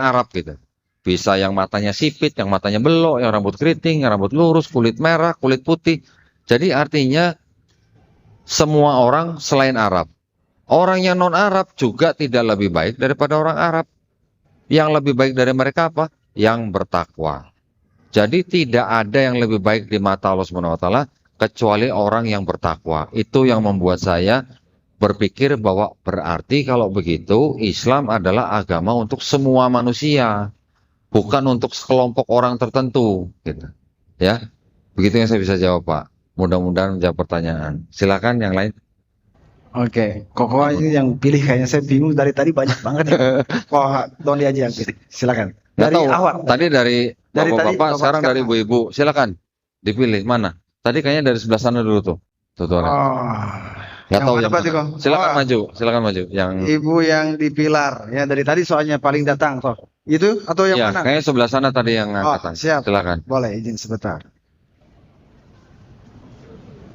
Arab gitu. Bisa yang matanya sipit, yang matanya belok, yang rambut keriting, yang rambut lurus, kulit merah, kulit putih. Jadi artinya semua orang selain Arab. Orang yang non-Arab juga tidak lebih baik daripada orang Arab. Yang lebih baik dari mereka apa? Yang bertakwa. Jadi tidak ada yang lebih baik di mata Allah Subhanahu wa taala kecuali orang yang bertakwa. Itu yang membuat saya berpikir bahwa berarti kalau begitu Islam adalah agama untuk semua manusia, bukan untuk sekelompok orang tertentu gitu. Ya. Begitu yang saya bisa jawab, Pak. Mudah-mudahan menjawab pertanyaan. Silakan yang lain. Oke, Koko ini yang pilih, kayaknya saya bingung dari tadi banyak banget ya. Kok Doni aja yang pilih. Silakan. Nggak Dari tahu. awal. Tadi dari Dari tadi, bapak-bapak, sekarang dari ibu-ibu. Silakan. Dipilih mana? Tadi kayaknya dari sebelah sana dulu tuh. Tuh orang. Nggak tahu yang mana. Silakan maju, silakan maju. Yang Ibu yang di pilar, ya dari tadi soalnya paling datang toh. Itu atau yang ya, mana? kayaknya sebelah sana tadi yang angkatan. Siap. Silakan. Boleh izin sebentar.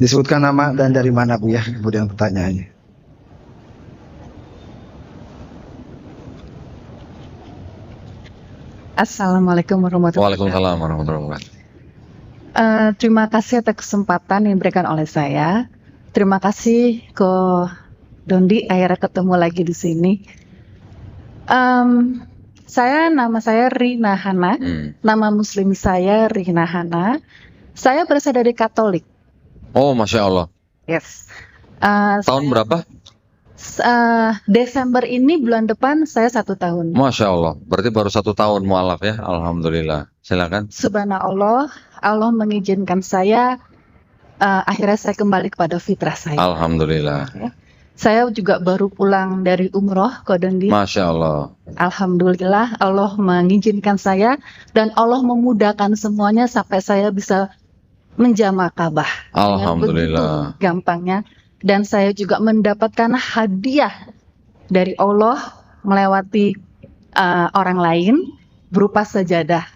Disebutkan nama dan dari mana Bu ya, kemudian pertanyaannya. Assalamualaikum warahmatullahi wabarakatuh. Waalaikumsalam warahmatullahi wabarakatuh. Terima kasih atas kesempatan yang diberikan oleh saya. Terima kasih ke Dondi, akhirnya ketemu lagi di sini. Nama saya Rina Hana, nama muslim saya Rina Hana. Saya berasal dari Katolik. Oh, Masya Allah. Yes. Tahun berapa? Desember ini, bulan depan saya 1 tahun. Masya Allah. Berarti baru 1 tahun mualaf ya. Alhamdulillah. Silakan. Subhanallah, Allah mengizinkan saya. Akhirnya saya kembali kepada fitrah saya. Alhamdulillah. Ya. Saya juga baru pulang dari umroh ke Dondi. Masya Allah. Alhamdulillah, Allah mengizinkan saya dan Allah memudahkan semuanya sampai saya bisa menjamah Ka'bah. Alhamdulillah. Gampangnya. Dan saya juga mendapatkan hadiah dari Allah melewati orang lain berupa sajadah.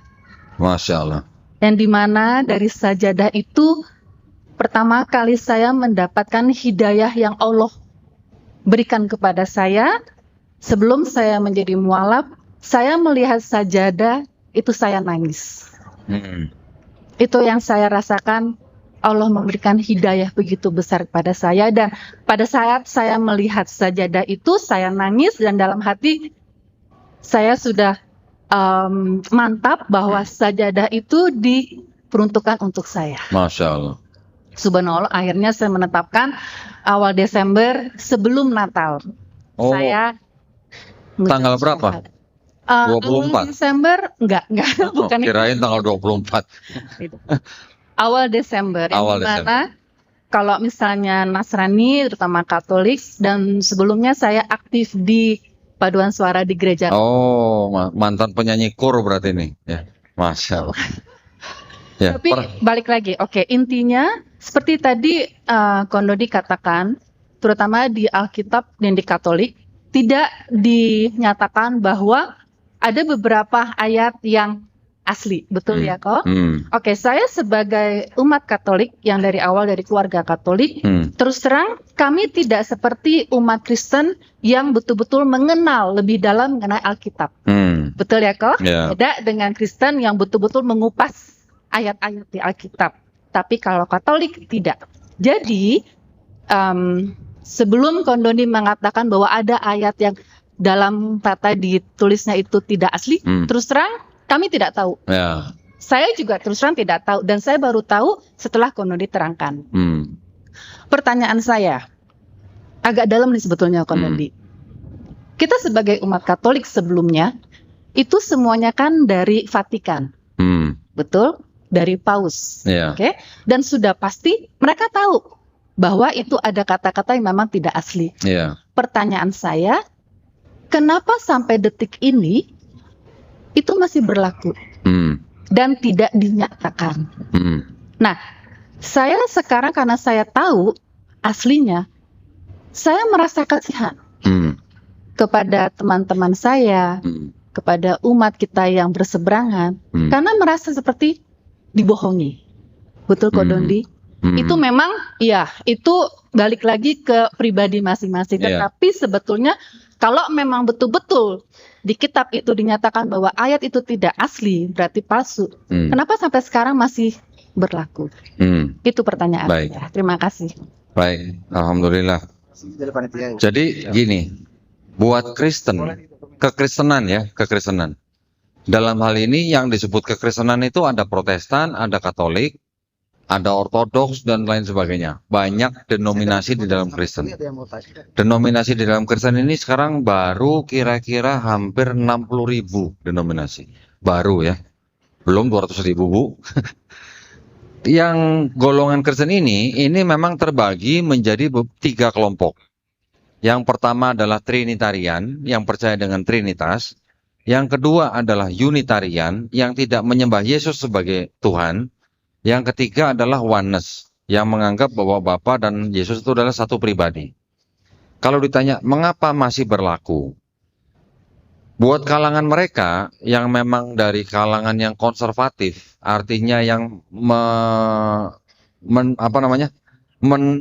Masya Allah. Dan di mana dari sajadah itu pertama kali saya mendapatkan hidayah yang Allah berikan kepada saya. Sebelum saya menjadi mualaf, saya melihat sajadah itu saya nangis. Itu yang saya rasakan, Allah memberikan hidayah begitu besar kepada saya. Dan pada saat saya melihat sajadah itu, saya nangis dan dalam hati saya sudah mantap bahwa sajadah itu diperuntukkan untuk saya. Masya Allah. Subhanallah, akhirnya saya menetapkan awal Desember sebelum Natal. Oh. Saya Tanggal berapa? 24. Desember enggak, bukan itu. Kirain tanggal 24. Awal Desember. Awal Desember. Kalau misalnya Nasrani, terutama Katolik, dan sebelumnya saya aktif di paduan suara di gereja. Oh, mantan penyanyi kor berarti ini. Ya, Masya Allah. Ya, tapi balik lagi, oke, intinya seperti tadi Kondodi katakan, terutama di Alkitab dan di Katolik, tidak dinyatakan bahwa ada beberapa ayat yang asli, betul ya kok? Oke, saya sebagai umat Katolik yang dari awal dari keluarga Katolik, terus terang kami tidak seperti umat Kristen yang betul-betul mengenal lebih dalam mengenai Alkitab. Betul ya kok? Yeah. Beda dengan Kristen yang betul-betul mengupas ayat-ayat di Alkitab. Tapi kalau Katolik tidak. Jadi sebelum Kondoni mengatakan bahwa ada ayat yang dalam kata ditulisnya itu tidak asli, terus terang kami tidak tahu. Yeah. Saya juga terus terang tidak tahu dan saya baru tahu setelah Kondoni terangkan. Pertanyaan saya agak dalam nih sebetulnya Kondoni. Kita sebagai umat Katolik sebelumnya itu semuanya kan dari Vatikan, betul? Dari Paus, oke? Dan sudah pasti mereka tahu bahwa itu ada kata-kata yang memang tidak asli. Pertanyaan saya, kenapa sampai detik ini itu masih berlaku dan tidak dinyatakan? Nah, Saya sekarang karena saya tahu aslinya, saya merasa kasihan kepada teman-teman saya, kepada umat kita yang berseberangan, karena merasa seperti dibohongi. Betul kok Dondi? Itu memang, ya, itu balik lagi ke pribadi masing-masing. Tetapi sebetulnya kalau memang betul-betul di kitab itu dinyatakan bahwa ayat itu tidak asli, berarti palsu. Kenapa sampai sekarang masih berlaku? Itu pertanyaan saya. Terima kasih. Baik, alhamdulillah. Jadi gini, buat Kristen, kekristenan. Dalam hal ini yang disebut kekristenan itu ada Protestan, ada Katolik, ada Ortodoks dan lain sebagainya. Banyak denominasi di dalam Kristen. Denominasi di dalam Kristen ini sekarang baru kira-kira hampir 60.000 denominasi. Baru ya. Belum 200.000, Bu. Yang golongan Kristen ini memang terbagi menjadi 3 kelompok. Yang pertama adalah Trinitarian, yang percaya dengan Trinitas. Yang kedua adalah Unitarian, yang tidak menyembah Yesus sebagai Tuhan. Yang ketiga adalah Oneness, yang menganggap bahwa Bapa dan Yesus itu adalah satu pribadi. Kalau ditanya, mengapa masih berlaku? Buat kalangan mereka yang memang dari kalangan yang konservatif, artinya yang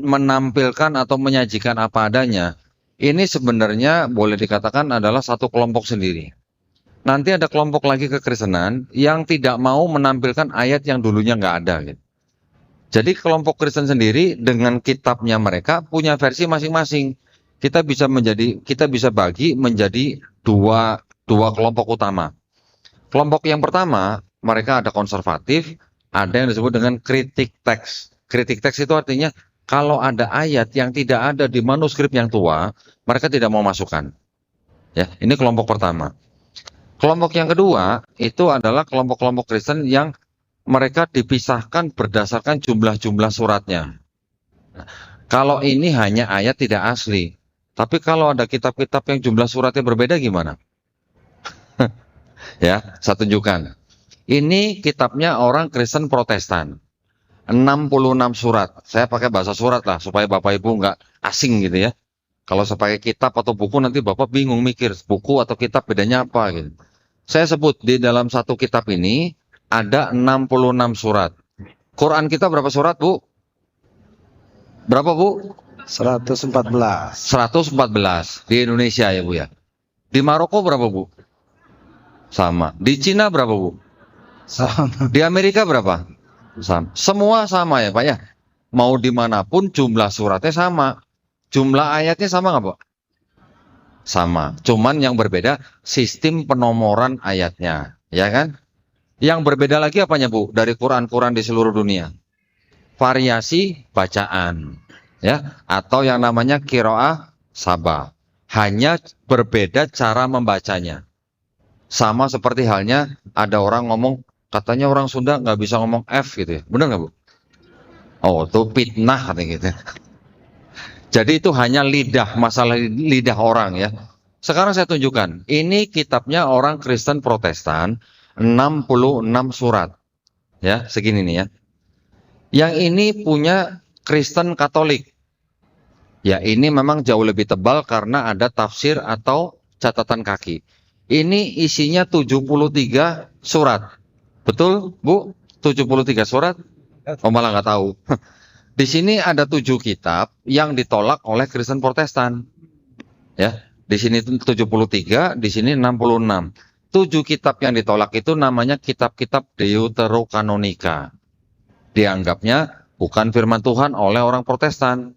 menampilkan atau menyajikan apa adanya, ini sebenarnya boleh dikatakan adalah satu kelompok sendiri. Nanti ada kelompok lagi kekristenan yang tidak mau menampilkan ayat yang dulunya nggak ada. Gitu. Jadi kelompok Kristen sendiri dengan kitabnya mereka punya versi masing-masing. Kita bisa bagi menjadi dua kelompok utama. Kelompok yang pertama, mereka ada konservatif, ada yang disebut dengan kritik teks. Kritik teks itu artinya kalau ada ayat yang tidak ada di manuskrip yang tua, mereka tidak mau masukkan. Ya, ini kelompok pertama. Kelompok yang kedua itu adalah kelompok-kelompok Kristen yang mereka dipisahkan berdasarkan jumlah-jumlah suratnya. Nah, kalau ini hanya ayat tidak asli. Tapi kalau ada kitab-kitab yang jumlah suratnya berbeda gimana? Ya, saya tunjukkan. Ini kitabnya orang Kristen Protestan. 66 surat. Saya pakai bahasa surat lah, supaya Bapak Ibu nggak asing gitu ya. Kalau saya pakai kitab atau buku, nanti Bapak bingung mikir, buku atau kitab bedanya apa gitu. Saya sebut, di dalam satu kitab ini, ada 66 surat. Quran kita berapa surat, Bu? Berapa, Bu? 114. 114 di Indonesia ya, Bu ya. Di Maroko berapa, Bu? Sama. Di Cina berapa, Bu? Sama. Di Amerika berapa? Sama. Semua sama ya, Pak ya. Mau dimanapun jumlah suratnya sama. Jumlah ayatnya sama nggak, Pak? Sama. Cuman yang berbeda sistem penomoran ayatnya, ya kan? Yang berbeda lagi apanya, Bu? Dari Quran-Quran di seluruh dunia. Variasi bacaan. Ya, atau yang namanya qiraah sabah. Hanya berbeda cara membacanya. Sama seperti halnya ada orang ngomong, katanya orang Sunda nggak bisa ngomong F gitu ya. Benar nggak, Bu? Oh, itu fitnah katanya gitu. Jadi itu hanya lidah, masalah lidah orang ya. Sekarang saya tunjukkan. Ini kitabnya orang Kristen Protestan, 66 surat. Ya, segini nih ya. Yang ini punya Kristen Katolik. Ya, ini memang jauh lebih tebal karena ada tafsir atau catatan kaki. Ini isinya 73 surat. Betul, Bu? 73 surat? Oh, malah nggak tahu. Di sini ada 7 kitab yang ditolak oleh Kristen Protestan. Ya, di sini 73, di sini 66. 7 kitab yang ditolak itu namanya kitab-kitab Deuterokanonika. Dianggapnya bukan firman Tuhan oleh orang Protestan.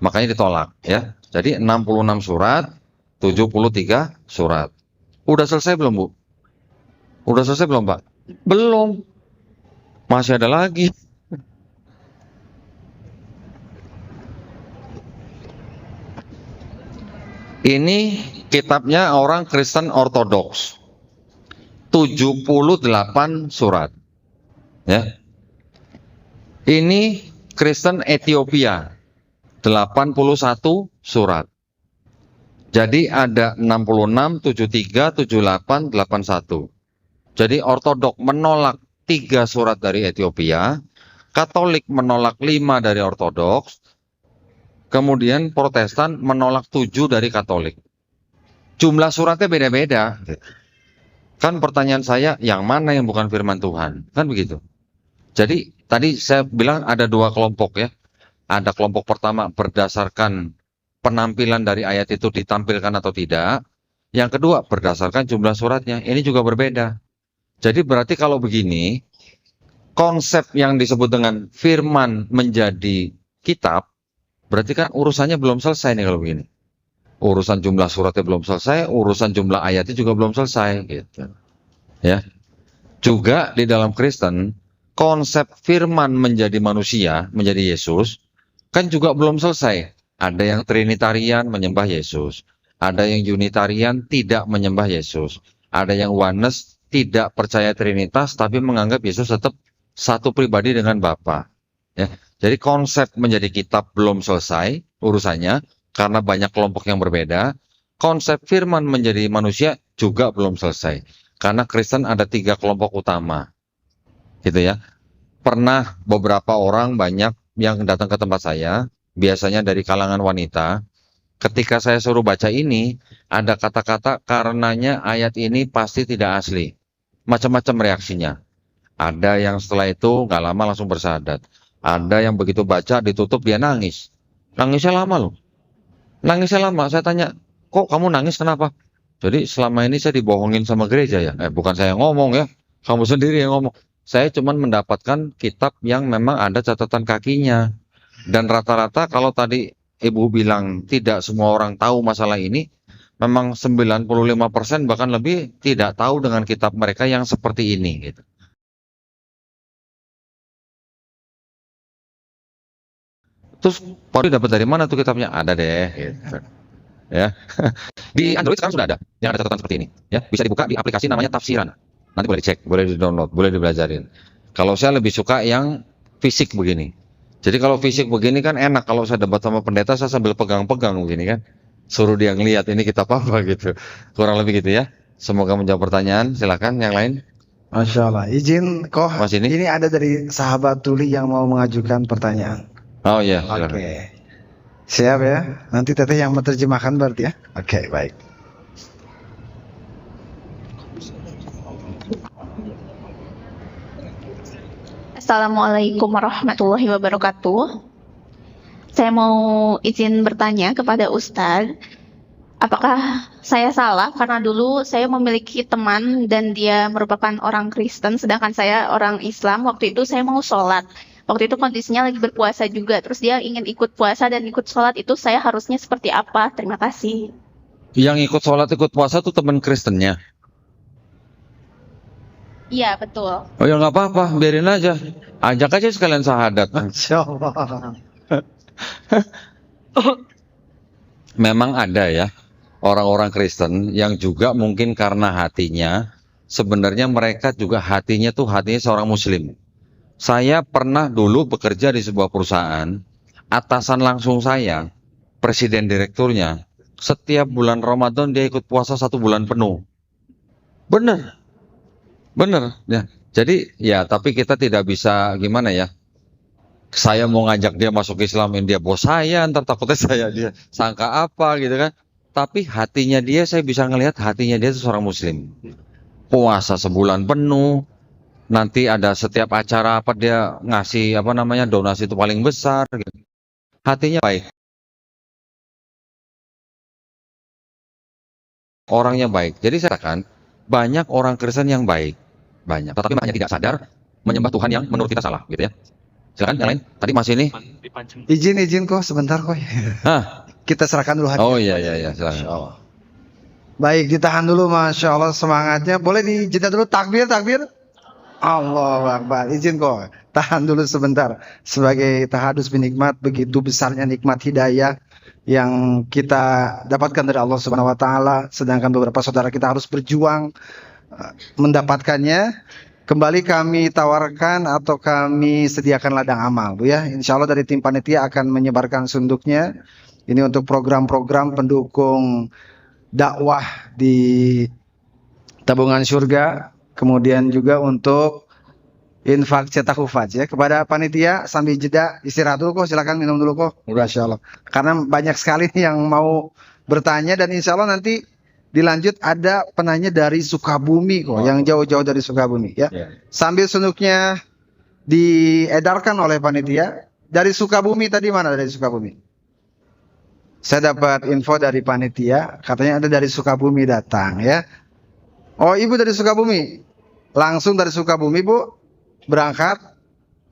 Makanya ditolak ya. Jadi 66 surat, 73 surat. Udah selesai belum, Bu? Udah selesai belum, Pak? Belum. Masih ada lagi. Ini kitabnya orang Kristen Ortodoks. 78 surat. Ya. Ini Kristen Ethiopia. 81 surat. Jadi ada 66, 73, 78, 81. Jadi Ortodok menolak 3 surat dari Ethiopia, Katolik menolak 5 dari Ortodoks, kemudian Protestan menolak 7 dari Katolik. Jumlah suratnya beda-beda. Kan pertanyaan saya, yang mana yang bukan firman Tuhan? Kan begitu. Jadi tadi saya bilang ada 2 kelompok ya. Ada kelompok pertama berdasarkan penampilan dari ayat itu ditampilkan atau tidak. Yang kedua berdasarkan jumlah suratnya. Ini juga berbeda. Jadi berarti kalau begini, konsep yang disebut dengan firman menjadi kitab, berarti kan urusannya belum selesai nih kalau begini. Urusan jumlah suratnya belum selesai, urusan jumlah ayatnya juga belum selesai gitu. Ya. Juga di dalam Kristen, konsep firman menjadi manusia, menjadi Yesus, kan juga belum selesai. Ada yang Trinitarian menyembah Yesus, ada yang Unitarian tidak menyembah Yesus, ada yang Oneness tidak percaya Trinitas tapi menganggap Yesus tetap satu pribadi dengan Bapa. Ya. Jadi konsep menjadi kitab belum selesai urusannya karena banyak kelompok yang berbeda. Konsep firman menjadi manusia juga belum selesai karena Kristen ada 3 kelompok utama, gitu ya. Pernah beberapa orang banyak yang datang ke tempat saya, biasanya dari kalangan wanita. Ketika saya suruh baca ini, ada kata-kata karenanya ayat ini pasti tidak asli. Macam-macam reaksinya. Ada yang setelah itu nggak lama langsung bersahadat. Ada yang begitu baca ditutup dia nangis. Nangisnya lama loh. Nangisnya lama. Saya tanya, kok kamu nangis kenapa? Jadi selama ini saya dibohongin sama gereja ya. Bukan saya yang ngomong ya. Kamu sendiri yang ngomong. Saya cuma mendapatkan kitab yang memang ada catatan kakinya. Dan rata-rata kalau tadi Ibu bilang tidak semua orang tahu masalah ini, memang 95% bahkan lebih tidak tahu dengan kitab mereka yang seperti ini gitu. Terus Pak dapat dari mana tuh kitabnya? Ada deh gitu. Ya. Di Android sekarang sudah ada yang ada catatan seperti ini ya, bisa dibuka di aplikasi namanya Tafsiran. Nanti boleh dicek, boleh di-download, boleh dibelajarin. Kalau saya lebih suka yang fisik begini. Jadi kalau fisik begini kan enak, kalau saya debat sama pendeta saya sambil pegang-pegang begini kan. Suruh dia ngelihat ini kitab apa gitu. Kurang lebih gitu ya. Semoga menjawab pertanyaan. Silakan yang lain. Masya Allah. Izin kok. Mas ini ada dari sahabat Tuli yang mau mengajukan pertanyaan. Oh iya. Oke. Siap ya. Nanti teteh yang menerjemahkan berarti ya. Oke, baik. Assalamualaikum warahmatullahi wabarakatuh. Saya mau izin bertanya kepada Ustadz, apakah saya salah karena dulu saya memiliki teman dan dia merupakan orang Kristen sedangkan saya orang Islam. Waktu itu saya mau sholat. Waktu itu kondisinya lagi berpuasa juga. Terus dia ingin ikut puasa dan ikut sholat, itu saya harusnya seperti apa? Terima kasih. Yang ikut sholat ikut puasa tuh teman Kristennya? Iya, betul. Oh ya nggak apa-apa, biarin aja. Ajak aja sekalian sahadat. Masya Allah. Memang ada ya orang-orang Kristen yang juga mungkin karena hatinya, sebenarnya mereka juga hatinya seorang Muslim. Saya pernah dulu bekerja di sebuah perusahaan, atasan langsung saya, presiden direkturnya, setiap bulan Ramadan dia ikut puasa 1 bulan penuh. Bener ya. Jadi ya, tapi kita tidak bisa gimana ya. Saya mau ngajak dia masuk Islamin, dia bos saya, ntar takutnya dia sangka apa gitu kan. Tapi hatinya dia, saya bisa ngelihat hatinya dia itu seorang Muslim. Puasa sebulan penuh, nanti ada setiap acara apa dia ngasih donasi itu paling besar gitu. Hatinya baik. Orangnya baik. Jadi saya katakan banyak orang Kristen yang baik. Banyak, tetapi hanya tidak sadar menyembah Tuhan yang menurut kita salah gitu ya. Silakan yang lain. Tadi masih ini. Izin kok sebentar kok. Kita serahkan dulu hadiah. Oh iya silakan. Baik, ditahan dulu, Masya Allah semangatnya. Boleh dijeda dulu, takbir. Allahu Akbar. Izin kok, tahan dulu sebentar. Sebagai tahadus binikmat, begitu besarnya nikmat hidayah yang kita dapatkan dari Allah Subhanahu wa taala, sedangkan beberapa saudara kita harus berjuang mendapatkannya. Kembali kami tawarkan atau kami sediakan ladang amal, Bu ya. Insya Allah dari tim panitia akan menyebarkan sunduknya. Ini untuk program-program pendukung dakwah di Tabungan Surga. Kemudian juga untuk infak cetak hufaz ya. Kepada panitia sambil jeda istirahat dulu kok, silakan minum dulu kok. Masya Allah. Karena banyak sekali nih yang mau bertanya dan insya Allah nanti dilanjut ada penanya dari Sukabumi kok, yang jauh-jauh dari Sukabumi ya. Sambil sunduknya diedarkan oleh panitia dari Sukabumi tadi, mana dari Sukabumi? Saya dapat info dari panitia, katanya ada dari Sukabumi datang ya. Oh, ibu dari Sukabumi, langsung dari Sukabumi bu, berangkat,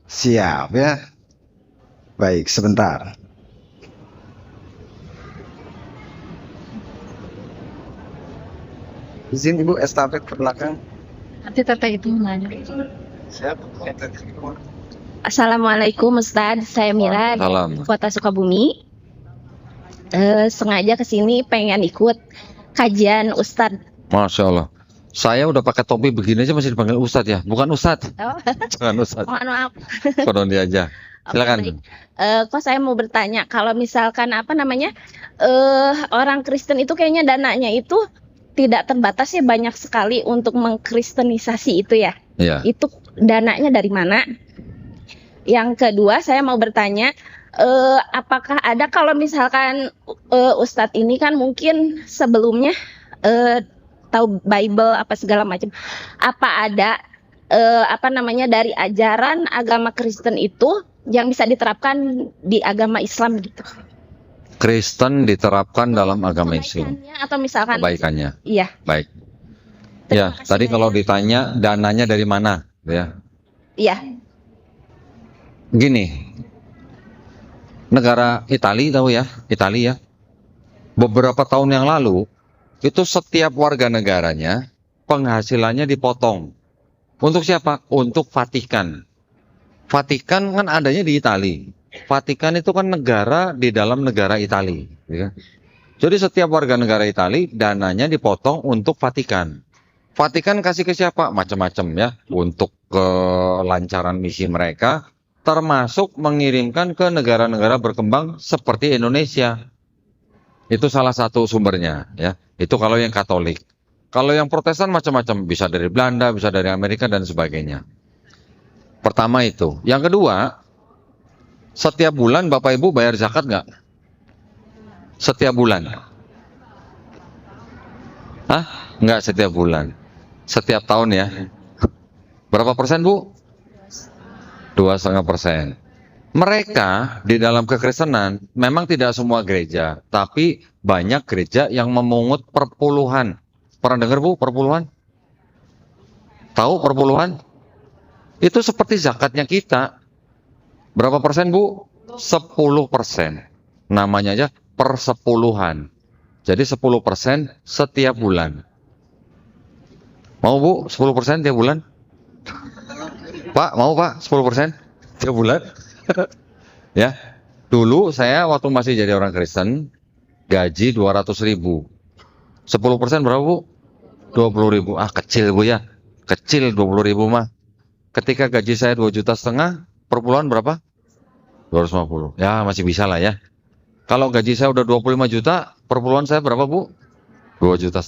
siap ya. Baik, sebentar. Izin ibu estafet ke belakang. Nanti tete itu nanya. Siap. Assalamualaikum Ustadz, saya Mira dari Salam. Kota Sukabumi. Sengaja kesini pengen ikut kajian Ustadz. Masya Allah. Saya udah pakai topi begini aja masih dipanggil Ustadz ya, bukan Ustadz. Oh, Jangan Ustadz. mohon maaf. Kodon dia aja. Silakan. Baik. Kok saya mau bertanya, kalau misalkan orang Kristen itu kayaknya dananya itu tidak terbatas ya, banyak sekali untuk mengkristenisasi itu ya. Iya. Itu dananya dari mana? Yang kedua, saya mau bertanya, apakah ada kalau misalkan Ustadz ini kan mungkin sebelumnya tahu Bible apa segala macam, apa ada dari ajaran agama Kristen itu yang bisa diterapkan di agama Islam gitu? Kristen diterapkan dalam agama Islam. Atau misalkan Kebaikannya. Iya. Baik. Ya, tadi kalau ditanya dananya dari mana, ya. Iya. Gini. Negara Italia tahu ya, Italia. Beberapa tahun yang lalu itu setiap warga negaranya penghasilannya dipotong. Untuk siapa? Untuk Vatikan. Vatikan kan adanya di Italia. Vatikan itu kan negara di dalam negara Italia. Ya. Jadi setiap warga negara Italia dananya dipotong untuk Vatikan. Vatikan kasih ke siapa? Macam-macam ya. Untuk kelancaran misi mereka, termasuk mengirimkan ke negara-negara berkembang seperti Indonesia. Itu salah satu sumbernya ya. Itu kalau yang Katolik. Kalau yang Protestan macam-macam, bisa dari Belanda, bisa dari Amerika dan sebagainya. Pertama itu. Yang kedua, setiap bulan Bapak Ibu bayar zakat nggak? Setiap bulan? Hah? Nggak setiap bulan. Setiap tahun ya. Berapa persen Bu? 2,5%. Mereka di dalam kekristenan memang tidak semua gereja, tapi banyak gereja yang memungut perpuluhan. Pernah dengar Bu perpuluhan? Tahu perpuluhan? Itu seperti zakatnya kita. Berapa persen Bu? 10%. Namanya aja persepuluhan. Jadi 10% setiap bulan. Mau Bu 10% tiap bulan? Pak, mau Pak 10% tiap bulan? Ya, dulu saya waktu masih jadi orang Kristen gaji 200.000. 10% berapa Bu? 20.000. Ah kecil Bu ya, kecil 20.000 mah. Ketika gaji saya 2,5 juta, per bulan berapa? 250. Ya masih bisa lah ya. Kalau gaji saya udah 25 juta, per bulan saya berapa Bu? 2,5 juta.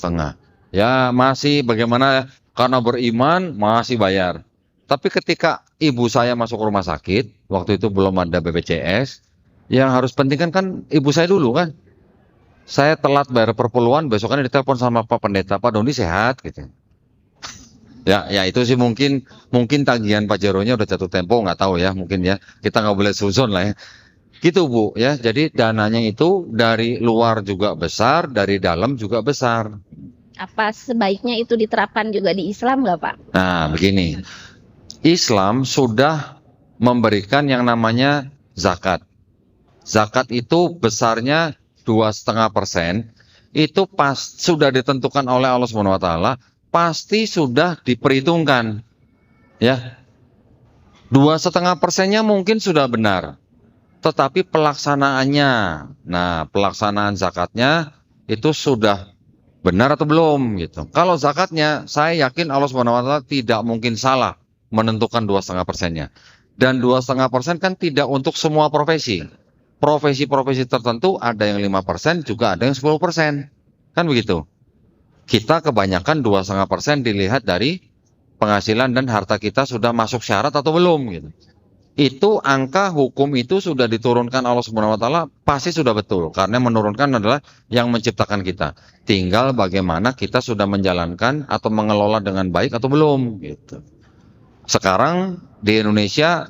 Ya masih bagaimana? Karena beriman masih bayar. Tapi ketika ibu saya masuk rumah sakit, waktu itu belum ada BPJS, yang harus penting kan ibu saya dulu kan. Saya telat bayar perpuluhan, besokannya ditelepon sama Pak Pendeta, Pak Doni sehat gitu. Ya itu sih mungkin tagihan Pajeronya udah jatuh tempo, nggak tahu ya, mungkin ya. Kita nggak boleh suzon lah ya. Gitu Bu ya. Jadi dananya itu dari luar juga besar, dari dalam juga besar. Apa sebaiknya itu diterapkan juga di Islam nggak Pak? Nah begini. Islam sudah memberikan yang namanya zakat. Zakat itu besarnya 2,5%. Itu sudah ditentukan oleh Allah SWT, pasti sudah diperhitungkan. Ya, 2,5%-nya mungkin sudah benar, tetapi pelaksanaannya, nah pelaksanaan zakatnya itu sudah benar atau belum gitu. Kalau zakatnya, saya yakin Allah SWT tidak mungkin salah menentukan 2,5%-nya. Dan 2,5% kan tidak untuk semua profesi. Profesi-profesi tertentu ada yang 5%, juga ada yang 10%. Kan begitu. Kita kebanyakan 2,5% dilihat dari penghasilan dan harta kita sudah masuk syarat atau belum gitu. Itu angka hukum itu sudah diturunkan Allah Subhanahu wa taala pasti sudah betul, karena yang menurunkan adalah yang menciptakan kita. Tinggal bagaimana kita sudah menjalankan atau mengelola dengan baik atau belum gitu. Sekarang di Indonesia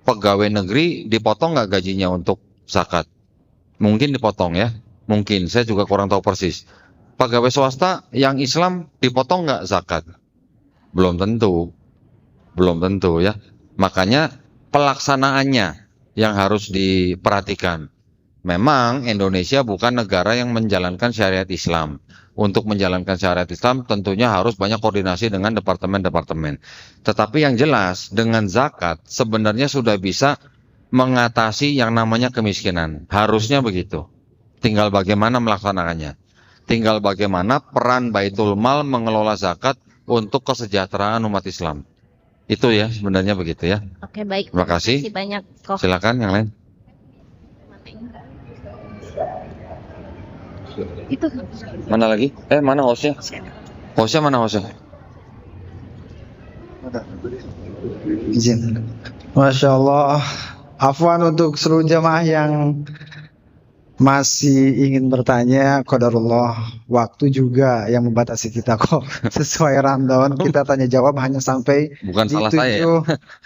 pegawai negeri dipotong nggak gajinya untuk zakat? Mungkin dipotong ya, mungkin, saya juga kurang tahu persis. Pegawai swasta yang Islam dipotong nggak zakat? Belum tentu ya. Makanya pelaksanaannya yang harus diperhatikan. Memang Indonesia bukan negara yang menjalankan syariat Islam. Untuk menjalankan syariat Islam tentunya harus banyak koordinasi dengan departemen-departemen. Tetapi yang jelas dengan zakat sebenarnya sudah bisa mengatasi yang namanya kemiskinan. Harusnya begitu. Tinggal bagaimana melaksanakannya. Tinggal bagaimana peran Baitul Mal mengelola zakat untuk kesejahteraan umat Islam. Itu ya sebenarnya begitu ya. Oke, baik. Terima kasih. Banyak kok. Silakan yang lain. Itu. Mana lagi? Mana hostnya? Hostnya mana hostnya? Izin. Masya Allah. Afwan untuk seluruh jamaah yang masih ingin bertanya, qadarullah, waktu juga yang membatasi kita kok. Sesuai rundown, kita tanya jawab hanya sampai Bukan di salah saya ya.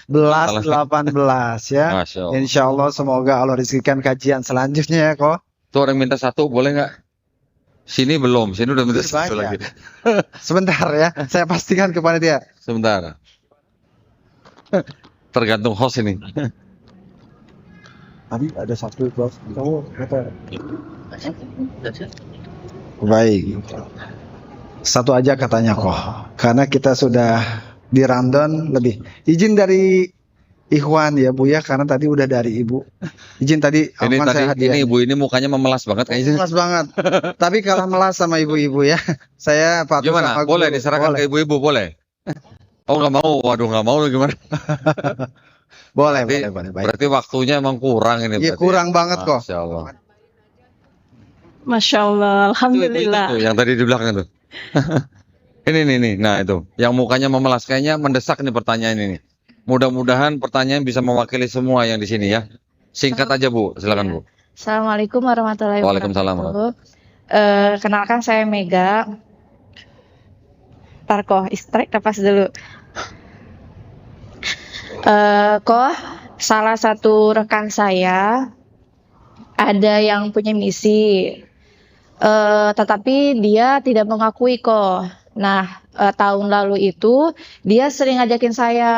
17, 18 ya. Masya Allah. Insya Allah semoga Allah rizkikan kajian selanjutnya ya kok. Tuh orang minta satu boleh nggak? Sini belum, sini udah minta satu lagi. Sebentar ya, saya pastikan kepada dia. Sebentar. Tergantung host ini. Tadi ada satu bos, kamu kata. Baik. Satu aja katanya kok. Karena kita sudah di rundown lebih. Izin dari Ikhwan ya Bu ya, karena tadi udah dari Ibu. Izin tadi Ini Afwan saya tadi hadiah. ini ibu ini mukanya memelas banget kayaknya. Melas banget. Tapi kalau melas sama ibu-ibu ya, saya patuh Gimana? sama Boleh guru. diserahkan ke ibu-ibu boleh? Oh nggak mau, waduh nggak mau gimana? Boleh, Berarti, boleh. Baik. berarti waktunya emang kurang ini. Iya berarti. kurang banget kok. Masya Allah. Masya Allah, Alhamdulillah. Itu, yang tadi di belakang itu. Ini. Nah itu, yang mukanya memelas kayaknya mendesak nih pertanyaan ini. Mudah-mudahan pertanyaan bisa mewakili semua yang di sini ya. Singkat aja Bu, silakan Bu. Assalamualaikum warahmatullahi Waalaikumsalam. wabarakatuh. Kenalkan saya Mega. Ntar kok istirahat napas dulu. Kok salah satu rekan saya ada yang punya misi, tetapi dia tidak mengakui kok. Nah, tahun lalu itu dia sering ngajakin saya,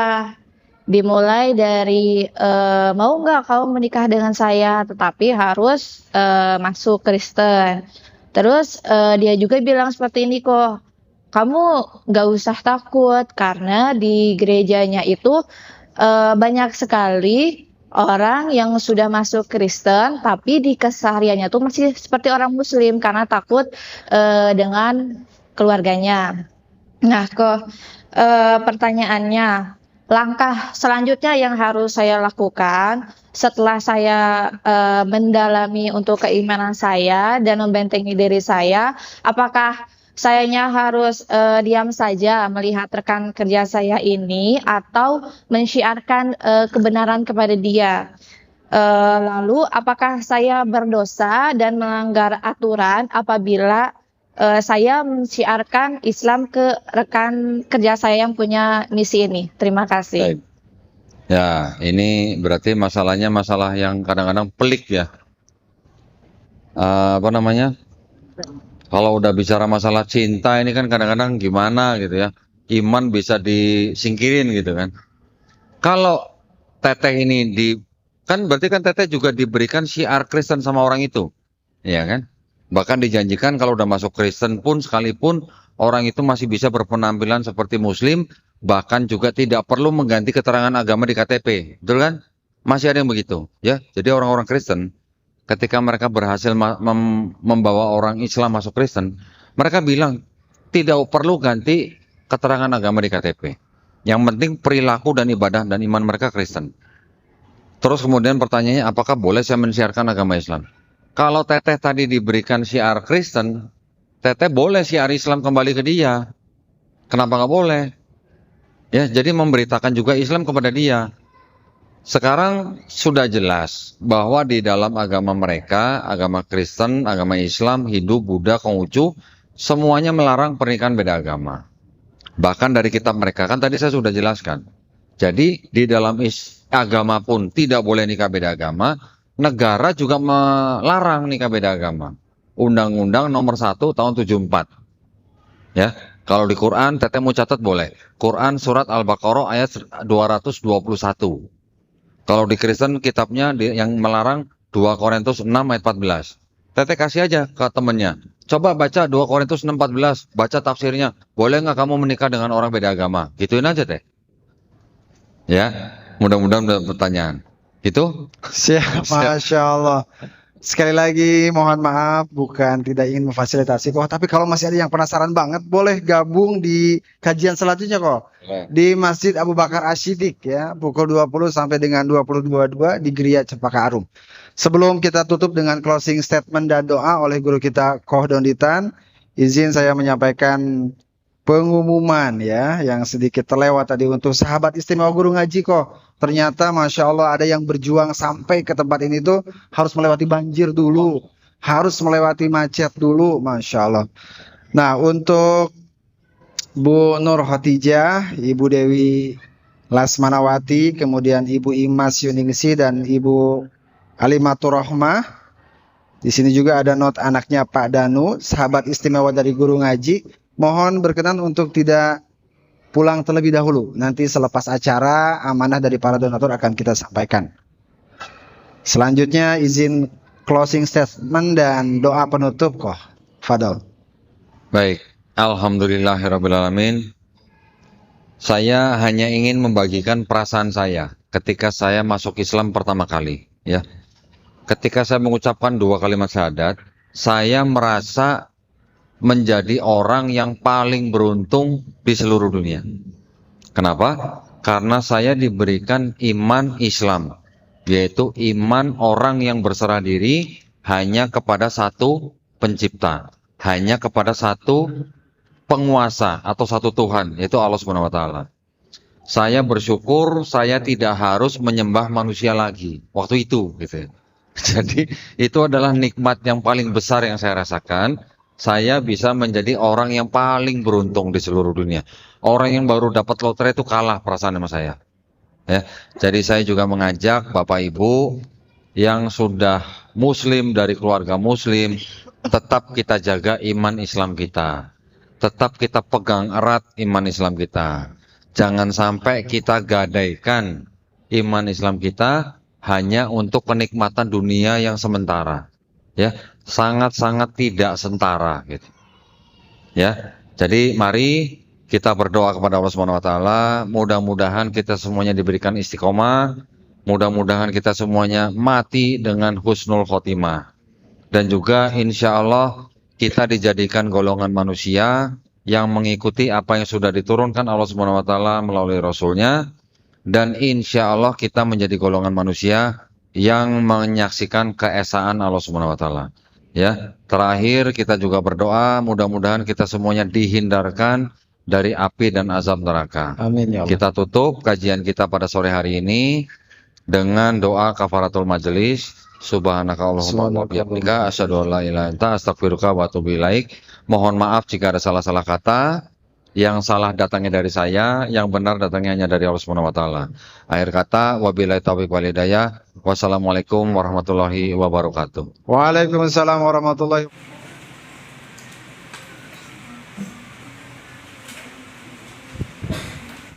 dimulai dari mau nggak kamu menikah dengan saya, tetapi harus masuk Kristen. Terus dia juga bilang seperti ini kok, kamu nggak usah takut karena di gerejanya itu banyak sekali orang yang sudah masuk Kristen tapi di kesehariannya tuh masih seperti orang Muslim karena takut dengan keluarganya. Nah, kok pertanyaannya, langkah selanjutnya yang harus saya lakukan setelah saya mendalami untuk keimanan saya dan membentengi diri saya, apakah sayanya harus diam saja melihat rekan kerja saya ini atau mensyiarkan kebenaran kepada dia? Lalu apakah saya berdosa dan melanggar aturan apabila saya mensyiarkan Islam ke rekan kerja saya yang punya misi ini? Terima kasih. Baik. Ya, ini berarti masalahnya masalah yang kadang-kadang pelik ya. Apa namanya? Kalau udah bicara masalah cinta ini kan kadang-kadang gimana gitu ya. Iman bisa disingkirin gitu kan. Kalau teteh ini kan berarti kan teteh juga diberikan syiar Kristen sama orang itu. Ya kan? Bahkan dijanjikan kalau udah masuk Kristen pun sekalipun orang itu masih bisa berpenampilan seperti Muslim, bahkan juga tidak perlu mengganti keterangan agama di KTP. Betul kan? Masih ada yang begitu, ya. Jadi orang-orang Kristen ketika mereka berhasil membawa orang Islam masuk Kristen, mereka bilang tidak perlu ganti keterangan agama di KTP. Yang penting perilaku dan ibadah dan iman mereka Kristen. Terus kemudian pertanyaannya, apakah boleh saya mensiarkan agama Islam? Kalau teteh tadi diberikan syiar Kristen, teteh boleh syiar Islam kembali ke dia. Kenapa nggak boleh? Ya, jadi memberitakan juga Islam kepada dia. Sekarang sudah jelas bahwa di dalam agama mereka, agama Kristen, agama Islam, Hindu, Buddha, Konghucu, semuanya melarang pernikahan beda agama. Bahkan dari kitab mereka, kan tadi saya sudah jelaskan. Jadi di dalam agama pun tidak boleh nikah beda agama, negara juga melarang nikah beda agama. Undang-Undang nomor 1 tahun 74. Ya, kalau di Quran, teteh mau catat boleh. Quran surat Al-Baqarah ayat 221. Kalau di Kristen kitabnya yang melarang 2 Korintus 6 ayat 14. Teteh kasih aja ke temennya. Coba baca 2 Korintus 6 14, baca tafsirnya. Boleh nggak kamu menikah dengan orang beda agama? Gituin aja teh. Ya, mudah-mudahan ada pertanyaan. Gitu? Siap, Masya Allah. Sekali lagi mohon maaf, bukan tidak ingin memfasilitasi kok, tapi kalau masih ada yang penasaran banget, boleh gabung di kajian selanjutnya kok. Di Masjid Abu Bakar Asy-Siddiq ya, pukul 20 sampai dengan 20.22 di Geria Cempaka Arum. Sebelum kita tutup dengan closing statement dan doa oleh guru kita Koh Donditan, izin saya menyampaikan pengumuman ya, yang sedikit terlewat tadi untuk sahabat istimewa guru ngaji kok. Ternyata Masya Allah ada yang berjuang sampai ke tempat ini tuh harus melewati banjir dulu, harus melewati macet dulu, Masya Allah. Nah, untuk Bu Nur Khotijah, Ibu Dewi Lasmanawati, kemudian Ibu Imas Yuningsi dan Ibu Alimatur Rohmah. Di sini juga ada not anaknya Pak Danu, sahabat istimewa dari guru ngaji. Mohon berkenan untuk tidak pulang terlebih dahulu. Nanti selepas acara, amanah dari para donatur akan kita sampaikan. Selanjutnya izin closing statement dan doa penutup kok. Fadol. Baik, alhamdulillahirrabbilalamin. Saya hanya ingin membagikan perasaan saya ketika saya masuk Islam pertama kali. Ya, ketika saya mengucapkan 2 kalimat syahadat, saya merasa menjadi orang yang paling beruntung di seluruh dunia. Kenapa? Karena saya diberikan iman Islam, yaitu iman orang yang berserah diri hanya kepada satu pencipta, hanya kepada satu penguasa atau satu Tuhan, yaitu Allah Subhanahu wa taala. Saya bersyukur saya tidak harus menyembah manusia lagi waktu itu gitu. Jadi itu adalah nikmat yang paling besar yang saya rasakan. Saya bisa menjadi orang yang paling beruntung di seluruh dunia. Orang yang baru dapat lotre itu kalah perasaan sama saya. Ya, jadi saya juga mengajak Bapak Ibu yang sudah Muslim dari keluarga Muslim, tetap kita jaga iman Islam kita. Tetap kita pegang erat iman Islam kita. Jangan sampai kita gadaikan iman Islam kita hanya untuk kenikmatan dunia yang sementara. Ya, sangat-sangat tidak sentara gitu. Ya. Jadi mari kita berdoa kepada Allah Subhanahu wa taala, mudah-mudahan kita semuanya diberikan istiqomah, mudah-mudahan kita semuanya mati dengan husnul khotimah. Dan juga insya Allah kita dijadikan golongan manusia yang mengikuti apa yang sudah diturunkan Allah Subhanahu wa taala melalui Rasulnya, dan insya Allah kita menjadi golongan manusia yang menyaksikan keesaan Allah Subhanahu wa taala. Ya, terakhir kita juga berdoa mudah-mudahan kita semuanya dihindarkan dari api dan azab neraka. Amin ya Allah. Kita tutup kajian kita pada sore hari ini dengan doa kafaratul majelis. Subhanaka Allahumma wa bihamdika asyhadu an la ilaha illa anta astaghfiruka wa atubu ilaik. Mohon maaf jika ada salah-salah kata. Yang salah datangnya dari saya, yang benar datangnya hanya dari Allah Subhanahu wa taala. Akhir kata, wabillahi taufiq wal hidayah. Wassalamualaikum warahmatullahi wabarakatuh. Waalaikumsalam warahmatullahi wabarakatuh.